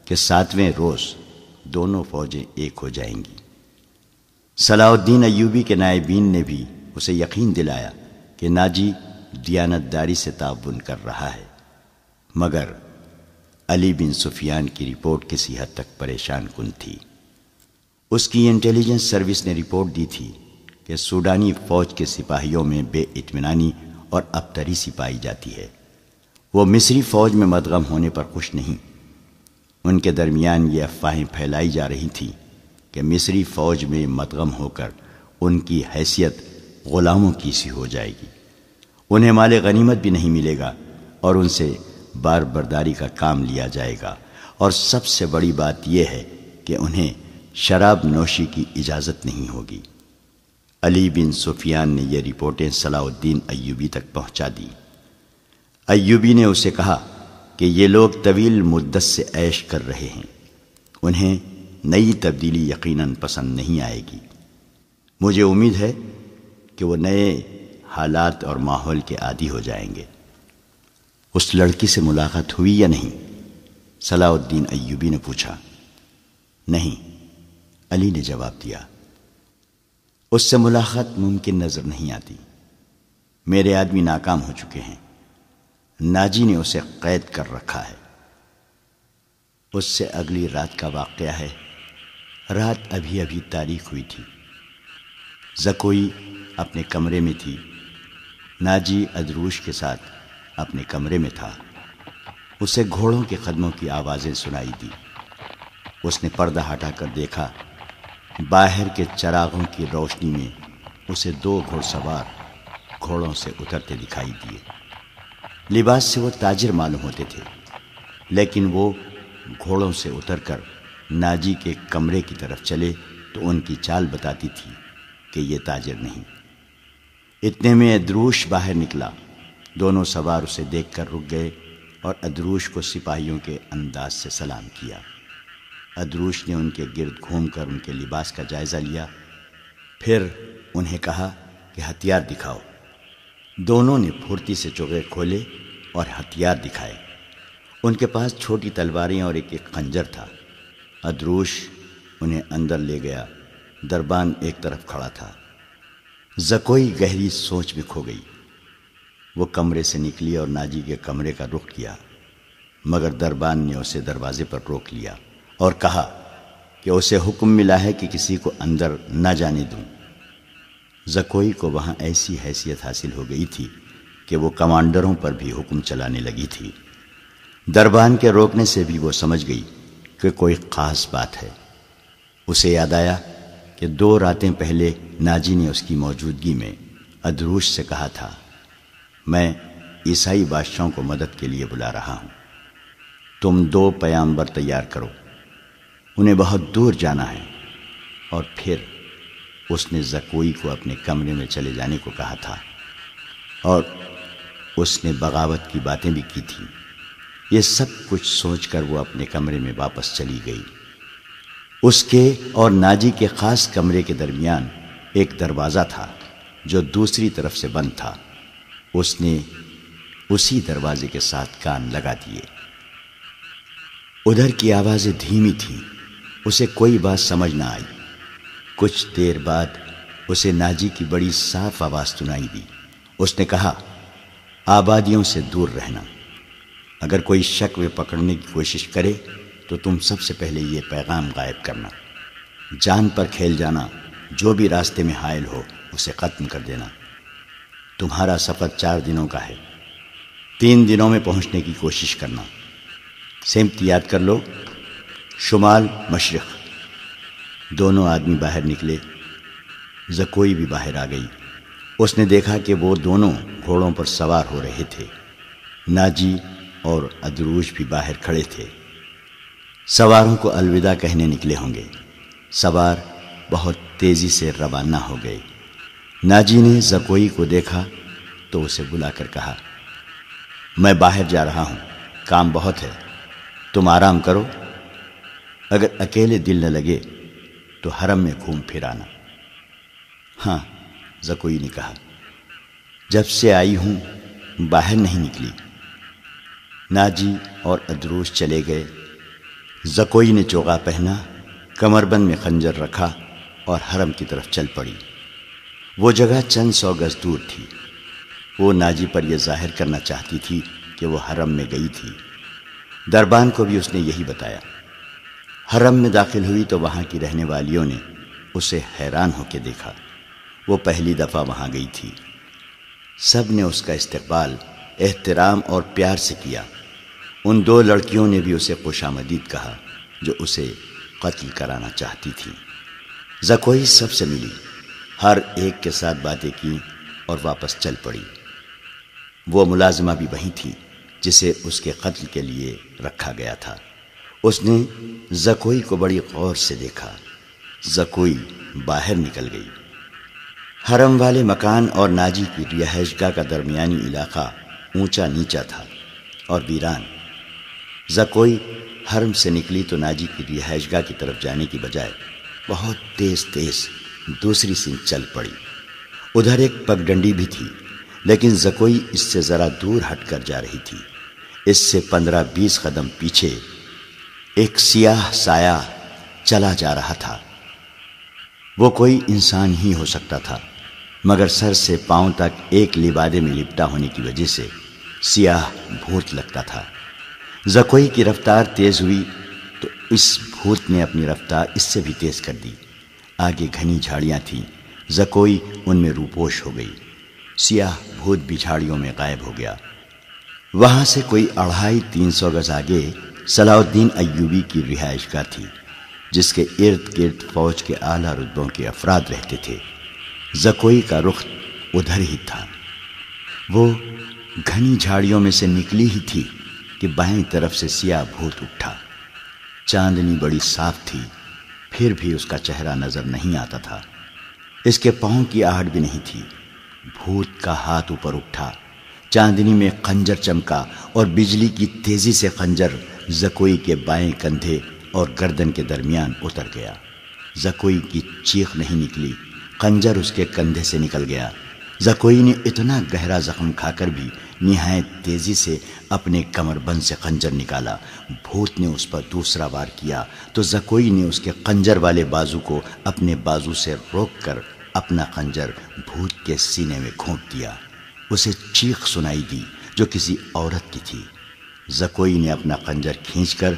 کہ 7ویں روز دونوں فوجیں ایک ہو جائیں گی۔ صلاح الدین ایوبی کے نائبین نے بھی اسے یقین دلایا کہ ناجی دیانتداری سے تعاون کر رہا ہے، مگر علی بن سفیان کی رپورٹ کسی حد تک پریشان کن تھی۔ اس کی انٹیلیجنس سروس نے رپورٹ دی تھی کہ سوڈانی فوج کے سپاہیوں میں بے اطمینانی اور ابتری پائی جاتی ہے۔ وہ مصری فوج میں مدغم ہونے پر خوش نہیں۔ ان کے درمیان یہ افواہیں پھیلائی جا رہی تھیں کہ مصری فوج میں مدغم ہو کر ان کی حیثیت غلاموں کی سی ہو جائے گی، انہیں مال غنیمت بھی نہیں ملے گا اور ان سے بار برداری کا کام لیا جائے گا، اور سب سے بڑی بات یہ ہے کہ انہیں شراب نوشی کی اجازت نہیں ہوگی۔ علی بن سفیان نے یہ رپورٹیں صلاح الدین ایوبی تک پہنچا دی۔ ایوبی نے اسے کہا کہ یہ لوگ طویل مدت سے عیش کر رہے ہیں، انہیں نئی تبدیلی یقیناً پسند نہیں آئے گی۔ مجھے امید ہے کہ وہ نئے حالات اور ماحول کے عادی ہو جائیں گے۔ اس لڑکی سے ملاقات ہوئی یا نہیں؟ صلاح الدین ایوبی نے پوچھا۔ نہیں، علی نے جواب دیا، اس سے ملاقات ممکن نظر نہیں آتی۔ میرے آدمی ناکام ہو چکے ہیں، ناجی نے اسے قید کر رکھا ہے۔ اس سے اگلی رات کا واقعہ ہے۔ رات ابھی تاریک ہوئی تھی۔ زکوئی اپنے کمرے میں تھی، ناجی ادروش کے ساتھ اپنے کمرے میں تھا۔ اسے گھوڑوں کے قدموں کی آوازیں سنائی دی۔ اس نے پردہ ہٹا کر دیکھا، باہر کے چراغوں کی روشنی میں اسے 2 گھوڑ سوار گھوڑوں سے اترتے دکھائی دیے۔ لباس سے وہ تاجر معلوم ہوتے تھے، لیکن وہ گھوڑوں سے اتر کر ناجی کے کمرے کی طرف چلے تو ان کی چال بتاتی تھی کہ یہ تاجر نہیں۔ اتنے میں ادروش باہر نکلا۔ دونوں سوار اسے دیکھ کر رک گئے اور ادروش کو سپاہیوں کے انداز سے سلام کیا۔ ادروش نے ان کے گرد گھوم کر ان کے لباس کا جائزہ لیا، پھر انہیں کہا کہ ہتھیار دکھاؤ۔ دونوں نے پھرتی سے چوغے کھولے اور ہتھیار دکھائے۔ ان کے پاس چھوٹی تلواریں اور ایک خنجر تھا۔ ادروش انہیں اندر لے گیا۔ دربان ایک طرف کھڑا تھا۔ زکوئی گہری سوچ میں کھو گئی۔ وہ کمرے سے نکلی اور ناجی کے کمرے کا رخ کیا، مگر دربان نے اسے دروازے پر روک لیا اور کہا کہ اسے حکم ملا ہے کہ کسی کو اندر نہ جانے دوں۔ زکوئی کو وہاں ایسی حیثیت حاصل ہو گئی تھی کہ وہ کمانڈروں پر بھی حکم چلانے لگی تھی۔ دربان کے روکنے سے بھی وہ سمجھ گئی کہ کوئی خاص بات ہے۔ اسے یاد آیا کہ 2 راتیں پہلے ناجی نے اس کی موجودگی میں ادروش سے کہا تھا، میں عیسائی بادشاہوں کو مدد کے لیے بلا رہا ہوں، تم 2 پیامبر تیار کرو، انہیں بہت دور جانا ہے۔ اور پھر اس نے زکوئی کو اپنے کمرے میں چلے جانے کو کہا تھا، اور اس نے بغاوت کی باتیں بھی کی تھیں۔ یہ سب کچھ سوچ کر وہ اپنے کمرے میں واپس چلی گئی۔ اس کے اور ناجی کے خاص کمرے کے درمیان ایک دروازہ تھا جو دوسری طرف سے بند تھا۔ اس نے اسی دروازے کے ساتھ کان لگا دیے۔ ادھر کی آوازیں دھیمی تھیں، اسے کوئی بات سمجھ نہ آئی۔ کچھ دیر بعد اسے ناجی کی بڑی صاف آواز سنائی دی۔ اس نے کہا، آبادیوں سے دور رہنا، اگر کوئی شک و پکڑنے کی کوشش کرے تو تم سب سے پہلے یہ پیغام غائب کرنا، جان پر کھیل جانا، جو بھی راستے میں حائل ہو اسے ختم کر دینا۔ تمہارا سفر 4 دنوں کا ہے، 3 دنوں میں پہنچنے کی کوشش کرنا۔ سمت یاد کر لو، شمال مشرق۔ دونوں آدمی باہر نکلے۔ زکوئی بھی باہر آ گئی۔ اس نے دیکھا کہ وہ دونوں گھوڑوں پر سوار ہو رہے تھے۔ ناجی اور ادروش بھی باہر کھڑے تھے۔ سواروں کو الوداع کہنے نکلے ہوں گے۔ سوار بہت تیزی سے روانہ ہو گئے۔ ناجی نے زکوئی کو دیکھا تو اسے بلا کر کہا، میں باہر جا رہا ہوں، کام بہت ہے، تم آرام کرو، اگر اکیلے دل نہ لگے تو حرم میں گھوم پھر آنا۔ ہاں، زکوئی نے کہا، جب سے آئی ہوں باہر نہیں نکلی۔ ناجی اور ادروس چلے گئے۔ زکوئی نے چوغا پہنا، کمر بند میں خنجر رکھا اور حرم کی طرف چل پڑی۔ وہ جگہ چند 100 گز دور تھی۔ وہ ناجی پر یہ ظاہر کرنا چاہتی تھی کہ وہ حرم میں گئی تھی۔ دربان کو بھی اس نے یہی بتایا۔ حرم میں داخل ہوئی تو وہاں کی رہنے والیوں نے اسے حیران ہو کے دیکھا۔ وہ پہلی دفعہ وہاں گئی تھی۔ سب نے اس کا استقبال احترام اور پیار سے کیا۔ ان 2 لڑکیوں نے بھی اسے خوش آمدید کہا جو اسے قتل کرانا چاہتی تھیں۔ زکوئی سب سے ملی، ہر ایک کے ساتھ باتیں کی اور واپس چل پڑی۔ وہ ملازمہ بھی وہیں تھی جسے اس کے قتل کے لیے رکھا گیا تھا۔ اس نے زکوئی کو بڑی غور سے دیکھا۔ زکوئی باہر نکل گئی۔ حرم والے مکان اور ناجی کی رہائش گاہ کا درمیانی علاقہ اونچا نیچا تھا اور ویران۔ زکوئی حرم سے نکلی تو ناجی کی رہائش گاہ کی طرف جانے کی بجائے بہت تیز تیز دوسری سمت چل پڑی۔ ادھر ایک پگڈنڈی بھی تھی، لیکن زکوئی اس سے ذرا دور ہٹ کر جا رہی تھی۔ اس سے 15-20 قدم پیچھے ایک سیاہ سایہ چلا جا رہا تھا۔ وہ کوئی انسان ہی ہو سکتا تھا، مگر سر سے پاؤں تک ایک لبادے میں لپٹا ہونے کی وجہ سے سیاہ بھوت لگتا تھا۔ زکوئی کی رفتار تیز ہوئی تو اس بھوت نے اپنی رفتار اس سے بھی تیز کر دی۔ آگے گھنی جھاڑیاں تھیں، زکوئی ان میں روپوش ہو گئی۔ سیاہ بھوت بھی جھاڑیوں میں غائب ہو گیا۔ وہاں سے کوئی 250-300 گز آگے صلاح الدین ایوبی کی رہائش گاہ تھی، جس کے ارد گرد فوج کے اعلیٰ رتبوں کے افراد رہتے تھے۔ زکوئی کا رخ ادھر ہی تھا۔ وہ گھنی جھاڑیوں میں سے نکلی ہی تھی کہ بائیں طرف سے سیاہ بھوت اٹھا۔ چاندنی بڑی صاف تھی، پھر بھی اس کا چہرہ نظر نہیں آتا تھا۔ اس کے پاؤں کی آہٹ بھی نہیں تھی۔ بھوت کا ہاتھ اوپر اٹھا، چاندنی میں خنجر چمکا اور بجلی کی تیزی سے خنجر زکوئی کے بائیں کندھے اور گردن کے درمیان اتر گیا۔ زکوئی کی چیخ نہیں نکلی، خنجر اس کے کندھے سے نکل گیا۔ زکوئی نے اتنا گہرا زخم کھا کر بھی نہایت تیزی سے اپنے کمر بند سے خنجر نکالا۔ بھوت نے اس پر دوسرا وار کیا تو زکوئی نے اس کے خنجر والے بازو کو اپنے بازو سے روک کر اپنا خنجر بھوت کے سینے میں گھونپ دیا۔ اسے چیخ سنائی دی جو کسی عورت کی تھی۔ زکوئی نے اپنا خنجر کھینچ کر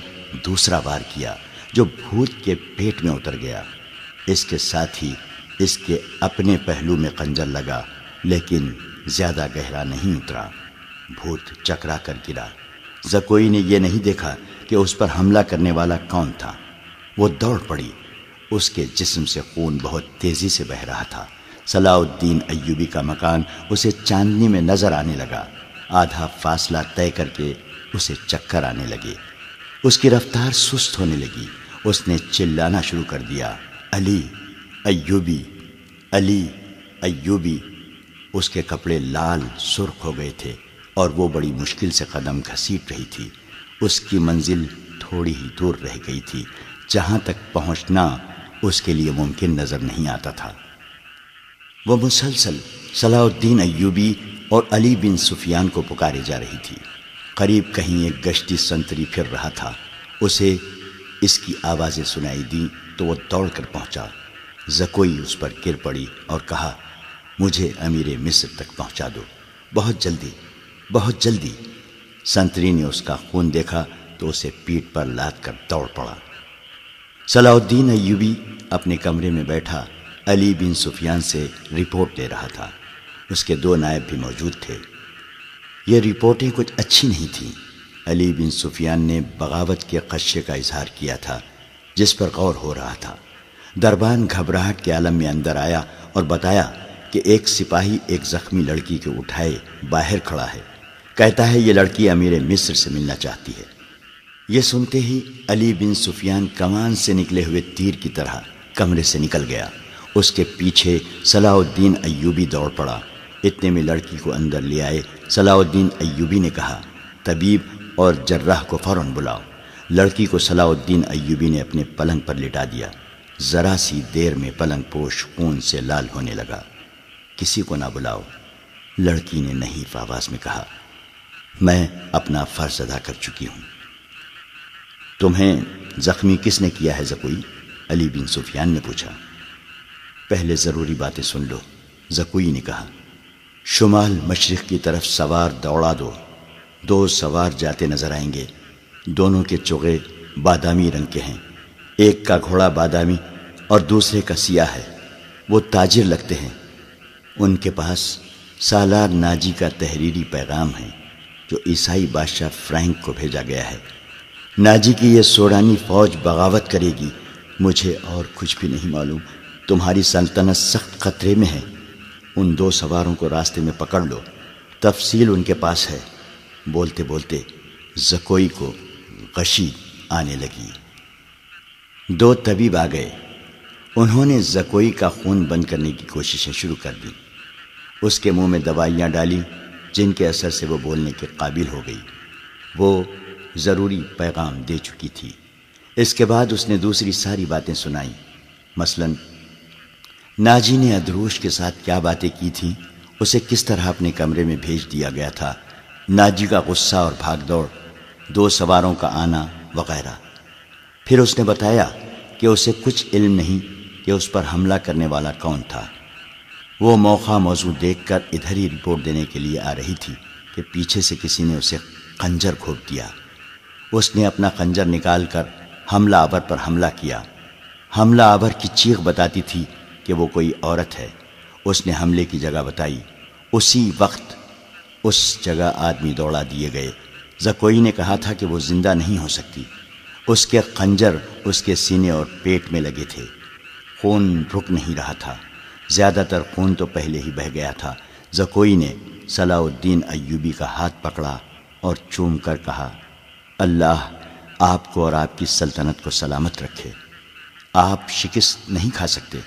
دوسرا وار کیا جو بھوت کے پیٹ میں اتر گیا۔ اس کے ساتھ ہی اس کے اپنے پہلو میں خنجر لگا، لیکن زیادہ گہرا نہیں اترا۔ بھوت چکرا کر گرا۔ زکوئی نے یہ نہیں دیکھا کہ اس پر حملہ کرنے والا کون تھا۔ وہ دوڑ پڑی۔ اس کے جسم سے خون بہت تیزی سے بہہ رہا تھا۔ صلاح الدین ایوبی کا مکان اسے چاندنی میں نظر آنے لگا۔ آدھا فاصلہ طے کر کے اسے چکر آنے لگے۔ اس کی رفتار سست ہونے لگی۔ اس نے چلانا شروع کر دیا، علی ایوبی، علی ایوبی۔ اس کے کپڑے لال سرخ ہو گئے تھے اور وہ بڑی مشکل سے قدم گھسیٹ رہی تھی۔ اس کی منزل تھوڑی ہی دور رہ گئی تھی، جہاں تک پہنچنا اس کے لیے ممکن نظر نہیں آتا تھا۔ وہ مسلسل صلاح الدین ایوبی اور علی بن سفیان کو پکارے جا رہی تھی۔ قریب کہیں ایک گشتی سنتری پھر رہا تھا۔ اسے اس کی آوازیں سنائی دیں تو وہ دوڑ کر پہنچا۔ زکوئی اس پر گر پڑی اور کہا، مجھے امیر مصر تک پہنچا دو، بہت جلدی، بہت جلدی۔ سنتری نے اس کا خون دیکھا تو اسے پیٹھ پر لاد کر دوڑ پڑا۔ صلاح الدین ایوبی اپنے کمرے میں بیٹھا علی بن سفیان سے رپورٹ لے رہا تھا۔ اس کے 2 نائب بھی موجود تھے۔ یہ رپورٹیں کچھ اچھی نہیں تھیں۔ علی بن سفیان نے بغاوت کے خدشے کا اظہار کیا تھا جس پر غور ہو رہا تھا۔ دربان گھبراہٹ کے عالم میں اندر آیا اور بتایا کہ ایک سپاہی ایک زخمی لڑکی کو اٹھائے باہر کھڑا ہے، کہتا ہے یہ لڑکی امیر مصر سے ملنا چاہتی ہے۔ یہ سنتے ہی علی بن سفیان کمان سے نکلے ہوئے تیر کی طرح کمرے سے نکل گیا۔ اس کے پیچھے صلاح الدین ایوبی دوڑ پڑا۔ اتنے میں لڑکی کو اندر لے آئے۔ صلاح الدین ایوبی نے کہا، طبیب اور جراح کو فوراً بلاؤ۔ لڑکی کو صلاح الدین ایوبی نے اپنے پلنگ پر لٹا دیا۔ ذرا سی دیر میں پلنگ پوش خون سے لال ہونے لگا۔ کسی کو نہ بلاؤ، لڑکی نے نحیف آواز میں کہا، میں اپنا فرض ادا کر چکی ہوں۔ تمہیں زخمی کس نے کیا ہے زکوئی؟ علی بن سفیان نے پوچھا۔ پہلے ضروری باتیں سن لو، زکوئی نے کہا۔ شمال مشرق کی طرف سوار دوڑا دو۔ 2 سوار جاتے نظر آئیں گے۔ دونوں کے چوغے بادامی رنگ کے ہیں۔ ایک کا گھوڑا بادامی اور دوسرے کا سیاہ ہے۔ وہ تاجر لگتے ہیں۔ ان کے پاس سالار ناجی کا تحریری پیغام ہے جو عیسائی بادشاہ فرینک کو بھیجا گیا ہے۔ ناجی کی یہ سوڈانی فوج بغاوت کرے گی۔ مجھے اور کچھ بھی نہیں معلوم۔ تمہاری سلطنت سخت خطرے میں ہے۔ ان 2 سواروں کو راستے میں پکڑ لو، تفصیل ان کے پاس ہے۔ بولتے بولتے زکوئی کو غشی آنے لگی۔ 2 طبیب آ گئے۔ انہوں نے زکوئی کا خون بند کرنے کی کوششیں شروع کر دی۔ اس کے منہ میں دوائیاں ڈالی جن کے اثر سے وہ بولنے کے قابل ہو گئی۔ وہ ضروری پیغام دے چکی تھی۔ اس کے بعد اس نے دوسری ساری باتیں سنائیں، مثلاً ناجی نے ادروش کے ساتھ کیا باتیں کی تھیں، اسے کس طرح اپنے کمرے میں بھیج دیا گیا تھا، ناجی کا غصہ اور بھاگ دوڑ، 2 سواروں کا آنا وغیرہ۔ پھر اس نے بتایا کہ اسے کچھ علم نہیں کہ اس پر حملہ کرنے والا کون تھا۔ وہ موقع موضوع دیکھ کر ادھر ہی رپورٹ دینے کے لیے آ رہی تھی کہ پیچھے سے کسی نے اسے خنجر گھونپ دیا۔ اس نے اپنا خنجر نکال کر حملہ آور پر حملہ کیا۔ حملہ آور کی چیخ بتاتی تھی کہ وہ کوئی عورت ہے۔ اس نے حملے کی جگہ بتائی۔ اسی وقت اس جگہ آدمی دوڑا دیے گئے۔ زکوئی نے کہا تھا کہ وہ زندہ نہیں ہو سکتی۔ اس کے خنجر اس کے سینے اور پیٹ میں لگے تھے۔ خون رک نہیں رہا تھا۔ زیادہ تر خون تو پہلے ہی بہہ گیا تھا۔ زکوئی نے صلاح الدین ایوبی کا ہاتھ پکڑا اور چوم کر کہا، اللہ آپ کو اور آپ کی سلطنت کو سلامت رکھے۔ آپ شکست نہیں کھا سکتے۔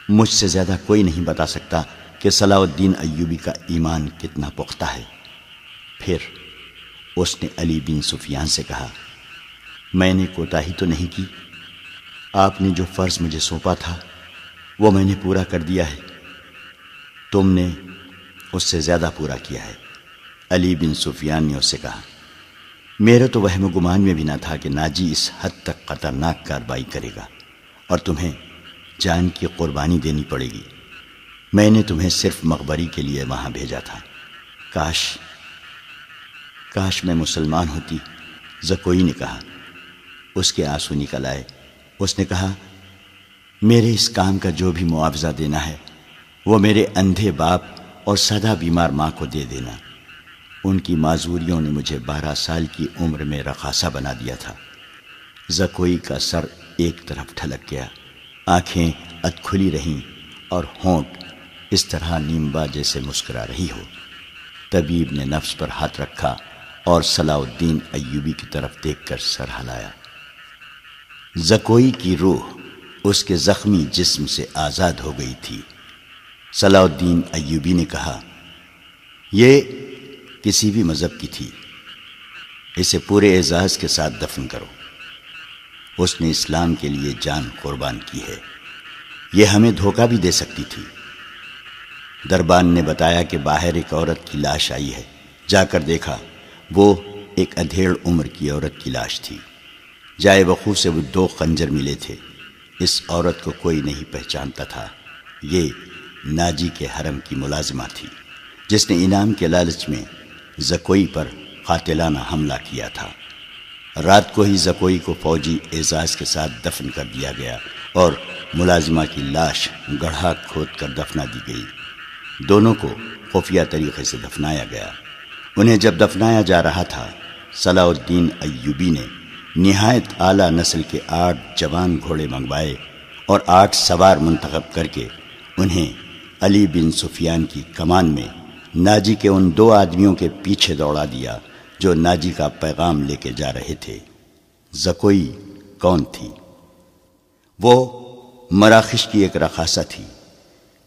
مجھ سے زیادہ کوئی نہیں بتا سکتا کہ صلاح الدین ایوبی کا ایمان کتنا پختہ ہے۔ پھر اس نے علی بن سفیان سے کہا، میں نے کوتاہی تو نہیں کی؟ آپ نے جو فرض مجھے سونپا تھا وہ میں نے پورا کر دیا ہے۔ تم نے اس سے زیادہ پورا کیا ہے۔ علی بن سفیان نے اس سے کہا، میرے تو وہم و گمان میں بھی نہ تھا کہ ناجی اس حد تک خطرناک کارروائی کرے گا اور تمہیں جان کی قربانی دینی پڑے گی۔ میں نے تمہیں صرف مخبری کے لیے وہاں بھیجا تھا۔ کاش میں مسلمان ہوتی، زکوئی نے کہا۔ اس کے آنسو نکل آئے۔ اس نے کہا، میرے اس کام کا جو بھی معاوضہ دینا ہے وہ میرے اندھے باپ اور سدا بیمار ماں کو دے دینا۔ ان کی معذوریوں نے مجھے 12 سال کی عمر میں رقاصہ بنا دیا تھا۔ زکوئی کا سر ایک طرف ڈھلک گیا، آنکھیں ادکھلی رہیں اور ہونٹ اس طرح نیمبا جیسے مسکرا رہی ہو۔ طبیب نے نفس پر ہاتھ رکھا اور صلاح الدین ایوبی کی طرف دیکھ کر سر ہلایا۔ زکوئی کی روح اس کے زخمی جسم سے آزاد ہو گئی تھی۔ صلاح الدین ایوبی نے کہا، یہ کسی بھی مذہب کی تھی، اسے پورے اعزاز کے ساتھ دفن کرو۔ اس نے اسلام کے لیے جان قربان کی ہے، یہ ہمیں دھوکہ بھی دے سکتی تھی۔ دربان نے بتایا کہ باہر ایک عورت کی لاش آئی ہے۔ جا کر دیکھا، وہ ایک ادھیڑ عمر کی عورت کی لاش تھی۔ جائے وقوع سے وہ 2 خنجر ملے تھے۔ اس عورت کو کوئی نہیں پہچانتا تھا۔ یہ ناجی کے حرم کی ملازمہ تھی جس نے انعام کے لالچ میں زکوئی پر قاتلانہ حملہ کیا تھا۔ رات کو ہی زکوئی کو فوجی اعزاز کے ساتھ دفن کر دیا گیا اور ملازمہ کی لاش گڑھا کھود کر دفنا دی گئی۔ دونوں کو خفیہ طریقے سے دفنایا گیا۔ انہیں جب دفنایا جا رہا تھا، صلاح الدین ایوبی نے نہایت اعلیٰ نسل کے 8 جوان گھوڑے منگوائے اور 8 سوار منتخب کر کے انہیں علی بن سفیان کی کمان میں ناجی کے ان 2 آدمیوں کے پیچھے دوڑا دیا جو ناجی کا پیغام لے کے جا رہے تھے۔ زکوئی کون تھی؟ وہ مراکش کی ایک رقاصہ تھی۔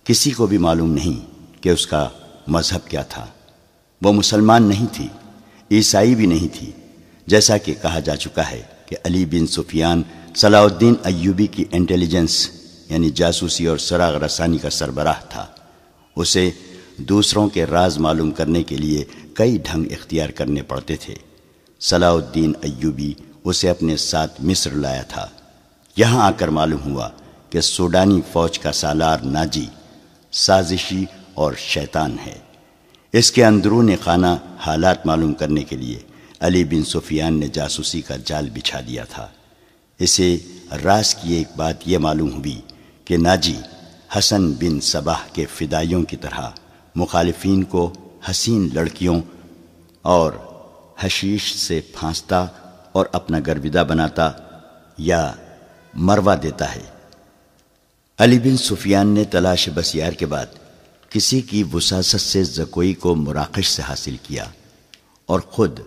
کسی کو بھی معلوم نہیں کہ اس کا مذہب کیا تھا۔ وہ مسلمان نہیں تھی، عیسائی بھی نہیں تھی، جیسا کہ کہا جا چکا ہے کہ علی بن سفیان صلاح الدین ایوبی کی انٹیلیجنس یعنی جاسوسی اور سراغ رسانی کا سربراہ تھا۔ اسے دوسروں کے راز معلوم کرنے کے لیے کئی ڈھنگ اختیار کرنے پڑتے تھے۔ صلاح الدین ایوبی اسے اپنے ساتھ مصر لایا تھا۔ یہاں آ کر معلوم ہوا کہ سوڈانی فوج کا سالار ناجی سازشی اور شیطان ہے۔ اس کے اندرون خانہ حالات معلوم کرنے کے لیے علی بن سفیان نے جاسوسی کا جال بچھا دیا تھا۔ اسے راز کی ایک بات یہ معلوم ہوئی کہ ناجی حسن بن صباح کے فدائیوں کی طرح مخالفین کو حسین لڑکیوں اور حشیش سے پھانستا اور اپنا گرویدہ بناتا یا مروا دیتا ہے۔ علی بن سفیان نے تلاش بسیار کے بعد کسی کی وساست سے زکوئی کو مراکش سے حاصل کیا اور خود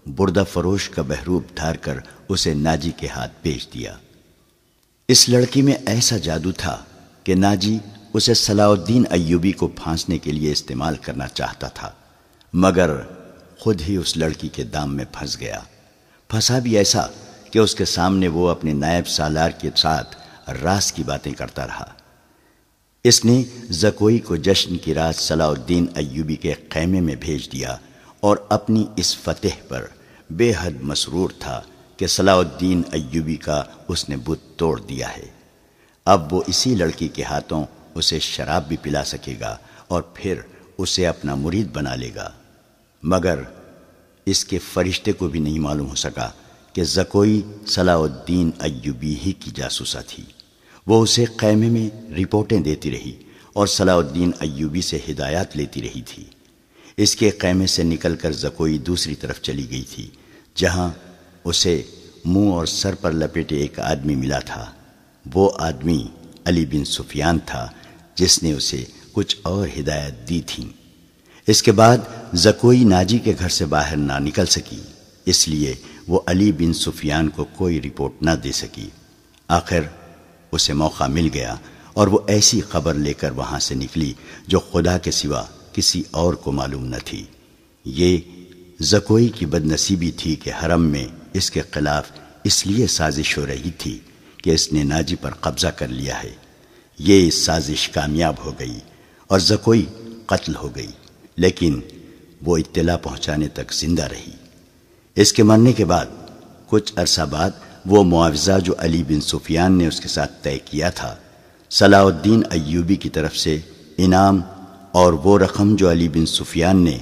بردہ فروش کا بہروپ دھار کر اسے ناجی کے ہاتھ بیچ دیا۔ اس لڑکی میں ایسا جادو تھا کہ ناجی اسے صلاح الدین ایوبی کو پھانسنے کے لیے استعمال کرنا چاہتا تھا، مگر خود ہی اس لڑکی کے دام میں پھنس گیا۔ پھنسا بھی ایسا کہ اس کے سامنے وہ اپنے نائب سالار کے ساتھ راز کی باتیں کرتا رہا۔ اس نے زکوئی کو جشن کی رات صلاح الدین ایوبی کے خیمے میں بھیج دیا اور اپنی اس فتح پر بے حد مسرور تھا کہ صلاح الدین ایوبی کا اس نے بت توڑ دیا ہے۔ اب وہ اسی لڑکی کے ہاتھوں اسے شراب بھی پلا سکے گا اور پھر اسے اپنا مرید بنا لے گا۔ مگر اس کے فرشتے کو بھی نہیں معلوم ہو سکا کہ زکوئی صلاح الدین ایوبی ہی کی جاسوسہ تھی۔ وہ اسے خیمے میں رپورٹیں دیتی رہی اور صلاح الدین ایوبی سے ہدایات لیتی رہی تھی۔ اس کے خیمے سے نکل کر زکوئی دوسری طرف چلی گئی تھی، جہاں اسے منہ اور سر پر لپیٹے ایک آدمی ملا تھا۔ وہ آدمی علی بن سفیان تھا، جس نے اسے کچھ اور ہدایت دی تھی۔ اس کے بعد زکوئی ناجی کے گھر سے باہر نہ نکل سکی، اس لیے وہ علی بن سفیان کو کوئی رپورٹ نہ دے سکی۔ آخر اسے موقع مل گیا اور وہ ایسی خبر لے کر وہاں سے نکلی جو خدا کے سوا کسی اور کو معلوم نہ تھی۔ یہ زکوئی کی بد نصیبی تھی کہ حرم میں اس کے خلاف اس لیے سازش ہو رہی تھی کہ اس نے ناجی پر قبضہ کر لیا ہے۔ یہ سازش کامیاب ہو گئی اور زکوئی قتل ہو گئی، لیکن وہ اطلاع پہنچانے تک زندہ رہی۔ اس کے مرنے کے بعد کچھ عرصہ بعد وہ معاوضہ جو علی بن سفیان نے اس کے ساتھ طے کیا تھا، صلاح الدین ایوبی کی طرف سے انعام اور وہ رقم جو علی بن سفیان نے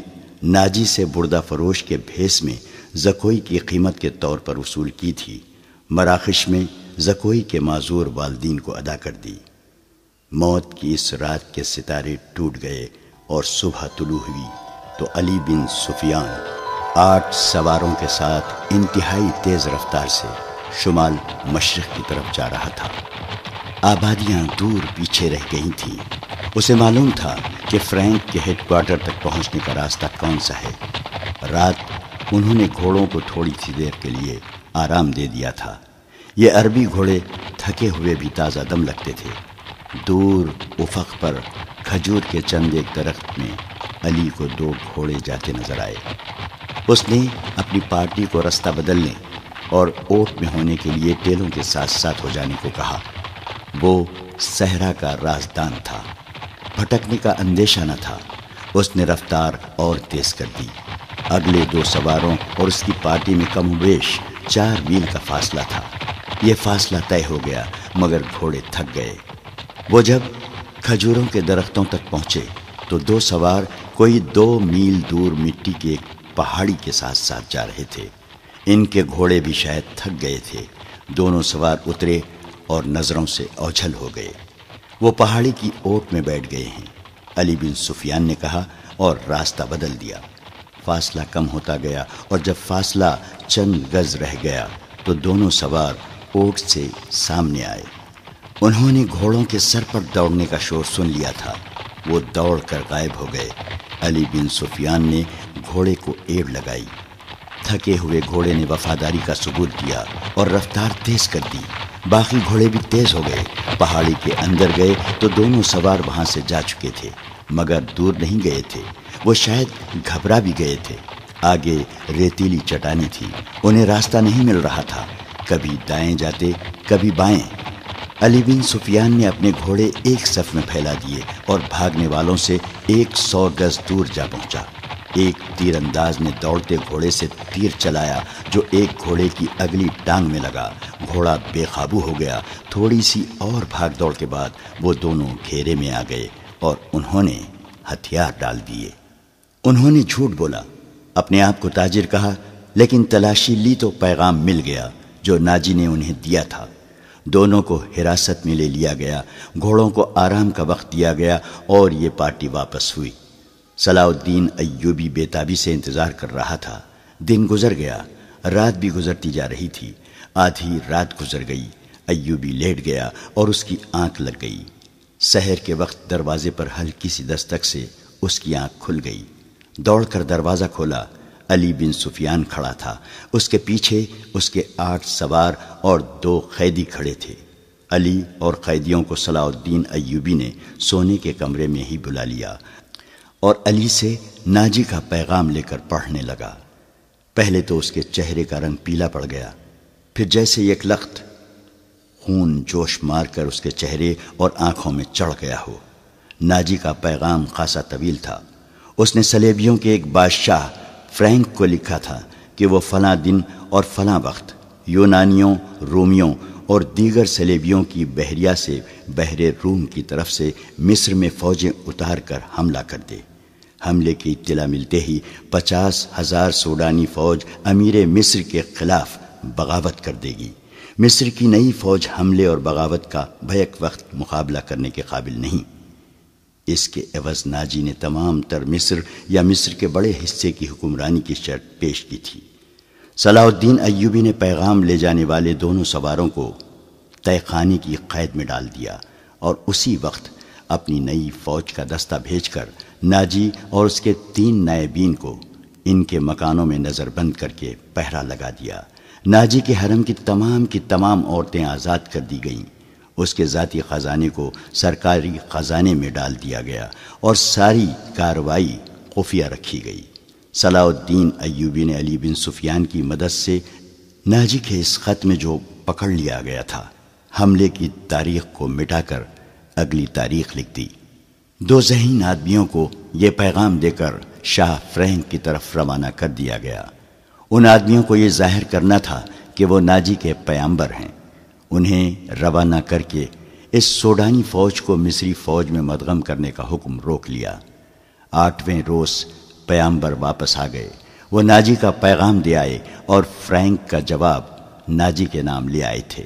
ناجی سے بردہ فروش کے بھیس میں زکوئی کی قیمت کے طور پر وصول کی تھی، مراکش میں زکوئی کے معذور والدین کو ادا کر دی۔ موت کی اس رات کے ستارے ٹوٹ گئے اور صبح طلوع ہوئی تو علی بن سفیان 8 سواروں کے ساتھ انتہائی تیز رفتار سے شمال مشرق کی طرف جا رہا تھا۔ آبادیاں دور پیچھے رہ گئی تھیں۔ اسے معلوم تھا کہ فرینک کے ہیڈ کوارٹر تک پہنچنے کا راستہ کون سا ہے۔ رات انہوں نے گھوڑوں کو تھوڑی سی دیر کے لیے آرام دے دیا تھا۔ یہ عربی گھوڑے تھکے ہوئے بھی تازہ دم لگتے تھے۔ دور افق پر کھجور کے چند ایک درخت میں علی کو 2 گھوڑے جاتے نظر آئے۔ اس نے اپنی پارٹی کو رستہ بدلنے اور اوٹ میں ہونے کے لیے ٹیلوں کے ساتھ ساتھ ہو جانے کو کہا۔ وہ صحرا کا رازدان تھا، بھٹکنے کا اندیشہ نہ تھا۔ اس نے رفتار اور تیز کر دی۔ اگلے 2 سواروں اور اس کی پارٹی میں کم و بیش 4 میل کا فاصلہ تھا۔ یہ فاصلہ طے ہو گیا مگر گھوڑے تھک گئے۔ وہ جب کھجوروں کے درختوں تک پہنچے تو 2 سوار کوئی 2 میل دور مٹی کے ایک پہاڑی کے ساتھ ساتھ جا رہے تھے۔ ان کے گھوڑے بھی شاید تھک گئے تھے۔ دونوں سوار اترے اور نظروں سے اوجھل ہو گئے۔ وہ پہاڑی کی اوٹ میں بیٹھ گئے ہیں، علی بن سفیان نے کہا اور راستہ بدل دیا۔ فاصلہ کم ہوتا گیا اور جب فاصلہ چند گز رہ گیا تو دونوں سوار اوٹ سے سامنے آئے۔ انہوں نے گھوڑوں کے سر پر دوڑنے کا شور سن لیا تھا۔ وہ دوڑ کر غائب ہو گئے۔ علی بن سفیان نے گھوڑے کو ایڑ لگائی۔ تھکے ہوئے گھوڑے نے وفاداری کا ثبوت دیا اور رفتار تیز کر دی۔ باقی گھوڑے بھی تیز ہو گئے۔ پہاڑی کے اندر گئے تو دونوں سوار وہاں سے جا چکے تھے، مگر دور نہیں گئے تھے، وہ شاید گھبرا بھی گئے تھے۔ آگے ریتیلی چٹانی تھی، انہیں راستہ نہیں مل رہا تھا، کبھی دائیں جاتے کبھی بائیں۔ علی بن سفیان نے اپنے گھوڑے ایک صف میں پھیلا دیے اور بھاگنے والوں سے 100 گز دور جا پہنچا۔ ایک تیر انداز نے دوڑتے گھوڑے سے تیر چلایا جو ایک گھوڑے کی اگلی ٹانگ میں لگا۔ گھوڑا بے قابو ہو گیا۔ تھوڑی سی اور بھاگ دوڑ کے بعد وہ دونوں گھیرے میں آ گئے اور انہوں نے ہتھیار ڈال دیے۔ انہوں نے جھوٹ بولا، اپنے آپ کو تاجر کہا، لیکن تلاشی لی تو پیغام مل گیا جو ناجی نے انہیں دیا تھا۔ دونوں کو حراست میں لے لیا گیا، گھوڑوں کو آرام کا وقت دیا گیا اور یہ پارٹی واپس ہوئی۔ صلاح الدین ایوبی بے تابی سے انتظار کر رہا تھا۔ دن گزر گیا، رات بھی گزرتی جا رہی تھی۔ آدھی رات گزر گئی، ایوبی لیٹ گیا اور اس کی آنکھ لگ گئی۔ سحر کے وقت دروازے پر ہلکی سی دستک سے اس کی آنکھ کھل گئی۔ دوڑ کر دروازہ کھولا، علی بن سفیان کھڑا تھا، اس کے پیچھے اس کے 8 سوار اور 2 قیدی کھڑے تھے۔ علی اور قیدیوں کو صلاح الدین ایوبی نے سونے کے کمرے میں ہی بلا لیا اور علی سے ناجی کا پیغام لے کر پڑھنے لگا۔ پہلے تو اس کے چہرے کا رنگ پیلا پڑ گیا، پھر جیسے یک لخت خون جوش مار کر اس کے چہرے اور آنکھوں میں چڑھ گیا ہو۔ ناجی کا پیغام خاصا طویل تھا۔ اس نے صلیبیوں کے ایک بادشاہ فرینک کو لکھا تھا کہ وہ فلاں دن اور فلاں وقت یونانیوں، رومیوں اور دیگر صلیبیوں کی بحریہ سے بحر روم کی طرف سے مصر میں فوجیں اتار کر حملہ کر دے۔ حملے کی اطلاع ملتے ہی 50,000 سوڈانی فوج امیر مصر کے خلاف بغاوت کر دے گی۔ مصر کی نئی فوج حملے اور بغاوت کا بیک وقت مقابلہ کرنے کے قابل نہیں۔ اس کے عوض ناجی نے تمام تر مصر یا مصر کے بڑے حصے کی حکمرانی کی شرط پیش کی تھی۔ صلاح الدین ایوبی نے پیغام لے جانے والے دونوں سواروں کو طے خانے کی قید میں ڈال دیا اور اسی وقت اپنی نئی فوج کا دستہ بھیج کر ناجی اور اس کے 3 نائبین کو ان کے مکانوں میں نظر بند کر کے پہرا لگا دیا۔ ناجی کے حرم کی تمام عورتیں آزاد کر دی گئیں۔ اس کے ذاتی خزانے کو سرکاری خزانے میں ڈال دیا گیا اور ساری کارروائی خفیہ رکھی گئی۔ صلاح الدین ایوبی نے علی بن سفیان کی مدد سے ناجی کے اس خط میں جو پکڑ لیا گیا تھا، حملے کی تاریخ کو مٹا کر اگلی تاریخ لکھ دی۔ 2 ذہین آدمیوں کو یہ پیغام دے کر شاہ فرینک کی طرف روانہ کر دیا گیا۔ ان آدمیوں کو یہ ظاہر کرنا تھا کہ وہ ناجی کے پیامبر ہیں۔ انہیں روانہ کر کے اس سوڈانی فوج کو مصری فوج میں مدغم کرنے کا حکم روک لیا۔ 8ویں روز پیامبر واپس آ گئے۔ وہ ناجی کا پیغام دے آئے اور فرینک کا جواب ناجی کے نام لے آئے تھے۔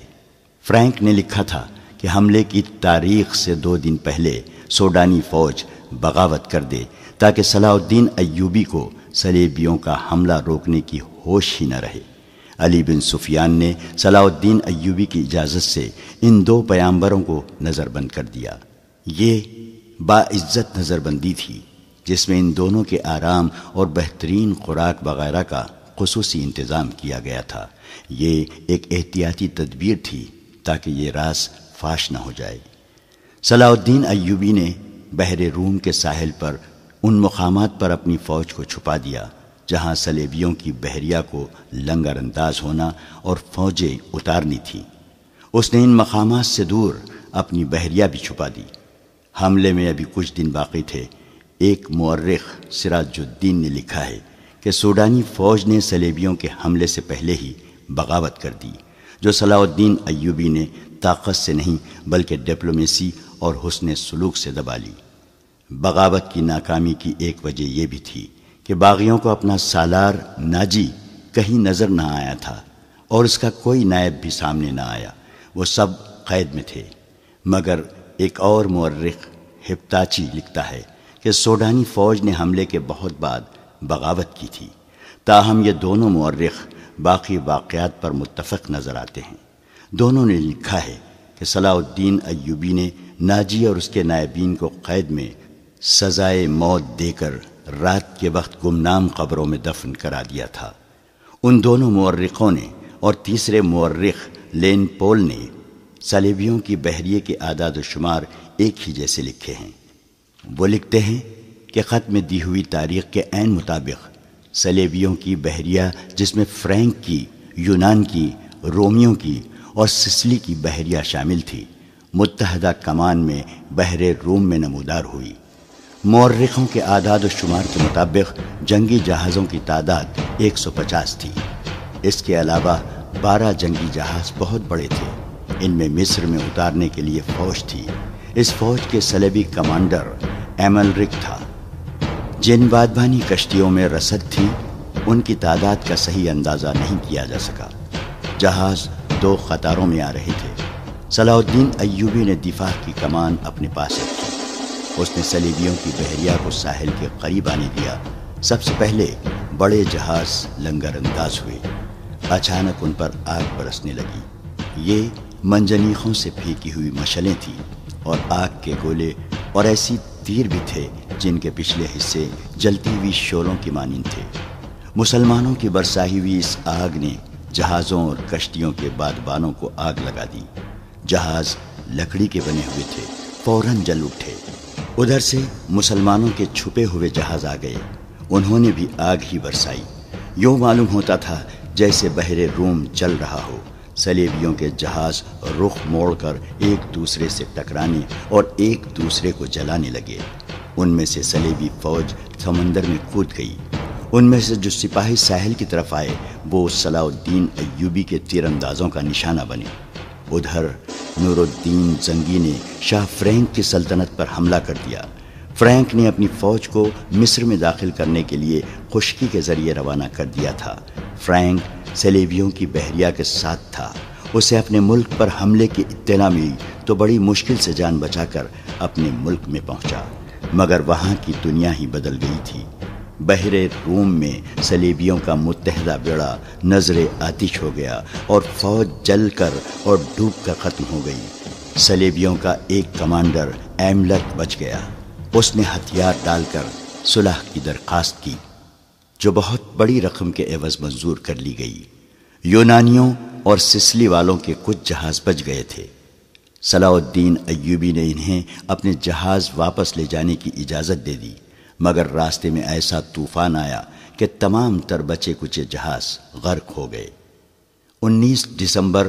فرینک نے لکھا تھا کہ حملے کی تاریخ سے 2 دن پہلے سوڈانی فوج بغاوت کر دے تاکہ صلاح الدین ایوبی کو صلیبیوں کا حملہ روکنے کی ہوش ہی نہ رہے۔ علی بن سفیان نے صلاح الدین ایوبی کی اجازت سے ان 2 پیامبروں کو نظر بند کر دیا۔ یہ باعزت نظر بندی تھی جس میں ان دونوں کے آرام اور بہترین خوراک وغیرہ کا خصوصی انتظام کیا گیا تھا۔ یہ ایک احتیاطی تدبیر تھی تاکہ یہ راز فاش نہ ہو جائے۔ صلاح الدین ایوبی نے بحر روم کے ساحل پر ان مقامات پر اپنی فوج کو چھپا دیا جہاں صلیبیوں کی بحریہ کو لنگر انداز ہونا اور فوجیں اتارنی تھیں۔ اس نے ان مقامات سے دور اپنی بحریہ بھی چھپا دی۔ حملے میں ابھی کچھ دن باقی تھے۔ ایک مورخ سراج الدین نے لکھا ہے کہ سوڈانی فوج نے صلیبیوں کے حملے سے پہلے ہی بغاوت کر دی، جو صلاح الدین ایوبی نے طاقت سے نہیں بلکہ ڈپلومیسی اور حسن سلوک سے دبا لی۔ بغاوت کی ناکامی کی ایک وجہ یہ بھی تھی کہ باغیوں کو اپنا سالار ناجی کہیں نظر نہ آیا تھا اور اس کا کوئی نائب بھی سامنے نہ آیا، وہ سب قید میں تھے۔ مگر ایک اور مورخ ہپتاچی لکھتا ہے کہ سوڈانی فوج نے حملے کے بہت بعد بغاوت کی تھی۔ تاہم یہ دونوں مورخ باقی واقعات پر متفق نظر آتے ہیں۔ دونوں نے لکھا ہے کہ صلاح الدین ایوبی نے ناجی اور اس کے نائبین کو قید میں سزائے موت دے کر رات کے وقت گمنام قبروں میں دفن کرا دیا تھا۔ ان دونوں مورخوں نے اور تیسرے مورخ لین پول نے صلیبیوں کی بحریے کے اعداد و شمار ایک ہی جیسے لکھے ہیں۔ وہ لکھتے ہیں کہ خط میں دی ہوئی تاریخ کے عین مطابق صلیبیوں کی بحریہ، جس میں فرینک کی، یونان کی، رومیوں کی اور سسلی کی بحریہ شامل تھی، متحدہ کمان میں بحر روم میں نمودار ہوئی۔ مورخوں کے اعداد و شمار کے مطابق جنگی جہازوں کی تعداد 150 تھی۔ اس کے علاوہ 12 جنگی جہاز بہت بڑے تھے۔ ان میں مصر میں اتارنے کے لیے فوج تھی۔ اس فوج کے صلیبی کمانڈر ایملرک تھا۔ جن بادبانی کشتیوں میں رسد تھی، ان کی تعداد کا صحیح اندازہ نہیں کیا جا سکا۔ جہاز 2 قطاروں میں آ رہے تھے۔ صلاح الدین ایوبی نے دفاع کی کمان اپنے پاس رکھی۔ اس نے صلیبیوں کی بحریہ کو ساحل کے قریب آنے دیا۔ سب سے پہلے بڑے جہاز لنگر انداز ہوئے۔ اچانک ان پر آگ برسنے لگی۔ یہ منجنیقوں سے پھینکی ہوئی مشعلیں تھیں اور آگ کے گولے اور ایسی تیر بھی تھے جن کے پچھلے حصے جلتی ہوئی شعلوں کی مانند تھے۔ مسلمانوں کی برسائی ہوئی اس آگ نے جہازوں اور کشتیوں کے بادبانوں کو آگ لگا دی۔ جہاز لکڑی کے بنے ہوئے تھے، فوراً جل اٹھے۔ ادھر سے مسلمانوں کے چھپے ہوئے جہاز آ گئے، انہوں نے بھی آگ ہی برسائی۔ یوں معلوم ہوتا تھا جیسے بحر روم جل رہا ہو۔ صلیبیوں کے جہاز رخ موڑ کر ایک دوسرے سے ٹکرانے اور ایک دوسرے کو جلانے لگے۔ ان میں سے صلیبی فوج سمندر میں کود گئی۔ ان میں سے جو سپاہی ساحل کی طرف آئے وہ صلاح الدین ایوبی کے تیر اندازوں کا نشانہ بنے۔ ادھر نور الدین زنگی نے شاہ فرینک کی سلطنت پر حملہ کر دیا۔ فرینک نے اپنی فوج کو مصر میں داخل کرنے کے لیے خشکی کے ذریعے روانہ کر دیا تھا۔ فرینک صلیبیوں کی بحریہ کے ساتھ تھا۔ اسے اپنے ملک پر حملے کی اطلاع ملی تو بڑی مشکل سے جان بچا کر اپنے ملک میں پہنچا، مگر وہاں کی دنیا ہی بدل گئی تھی۔ بحر روم میں صلیبیوں کا متحدہ بیڑا نظر آتش ہو گیا اور فوج جل کر اور ڈوب کر ختم ہو گئی۔ صلیبیوں کا ایک کمانڈر ایملرک بچ گیا۔ اس نے ہتھیار ڈال کر صلح کی درخواست کی، جو بہت بڑی رقم کے عوض منظور کر لی گئی۔ یونانیوں اور سسلی والوں کے کچھ جہاز بچ گئے تھے۔ صلاح الدین ایوبی نے انہیں اپنے جہاز واپس لے جانے کی اجازت دے دی، مگر راستے میں ایسا طوفان آیا کہ تمام تر بچے کچے جہاز غرق ہو گئے۔ 19 دسمبر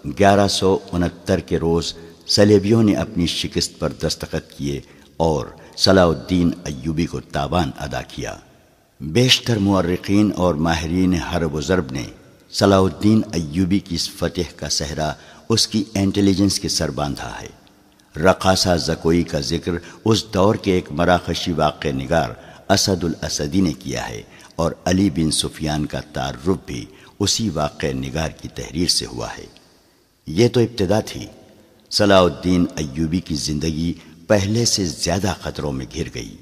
1169 کے روز صلیبیوں نے اپنی شکست پر دستخط کیے اور صلاح الدین ایوبی کو تاوان ادا کیا۔ بیشتر مورخین اور ماہرین حرب و ضرب نے صلاح الدین ایوبی کی اس فتح کا صحرا اس کی انٹیلیجنس کے سر باندھا ہے۔ رقاصہ زکوئی کا ذکر اس دور کے ایک مراکشی واقع نگار اسد الاسدی نے کیا ہے، اور علی بن سفیان کا تعارف بھی اسی واقع نگار کی تحریر سے ہوا ہے۔ یہ تو ابتدا تھی۔ صلاح الدین ایوبی کی زندگی پہلے سے زیادہ خطروں میں گھر گئی۔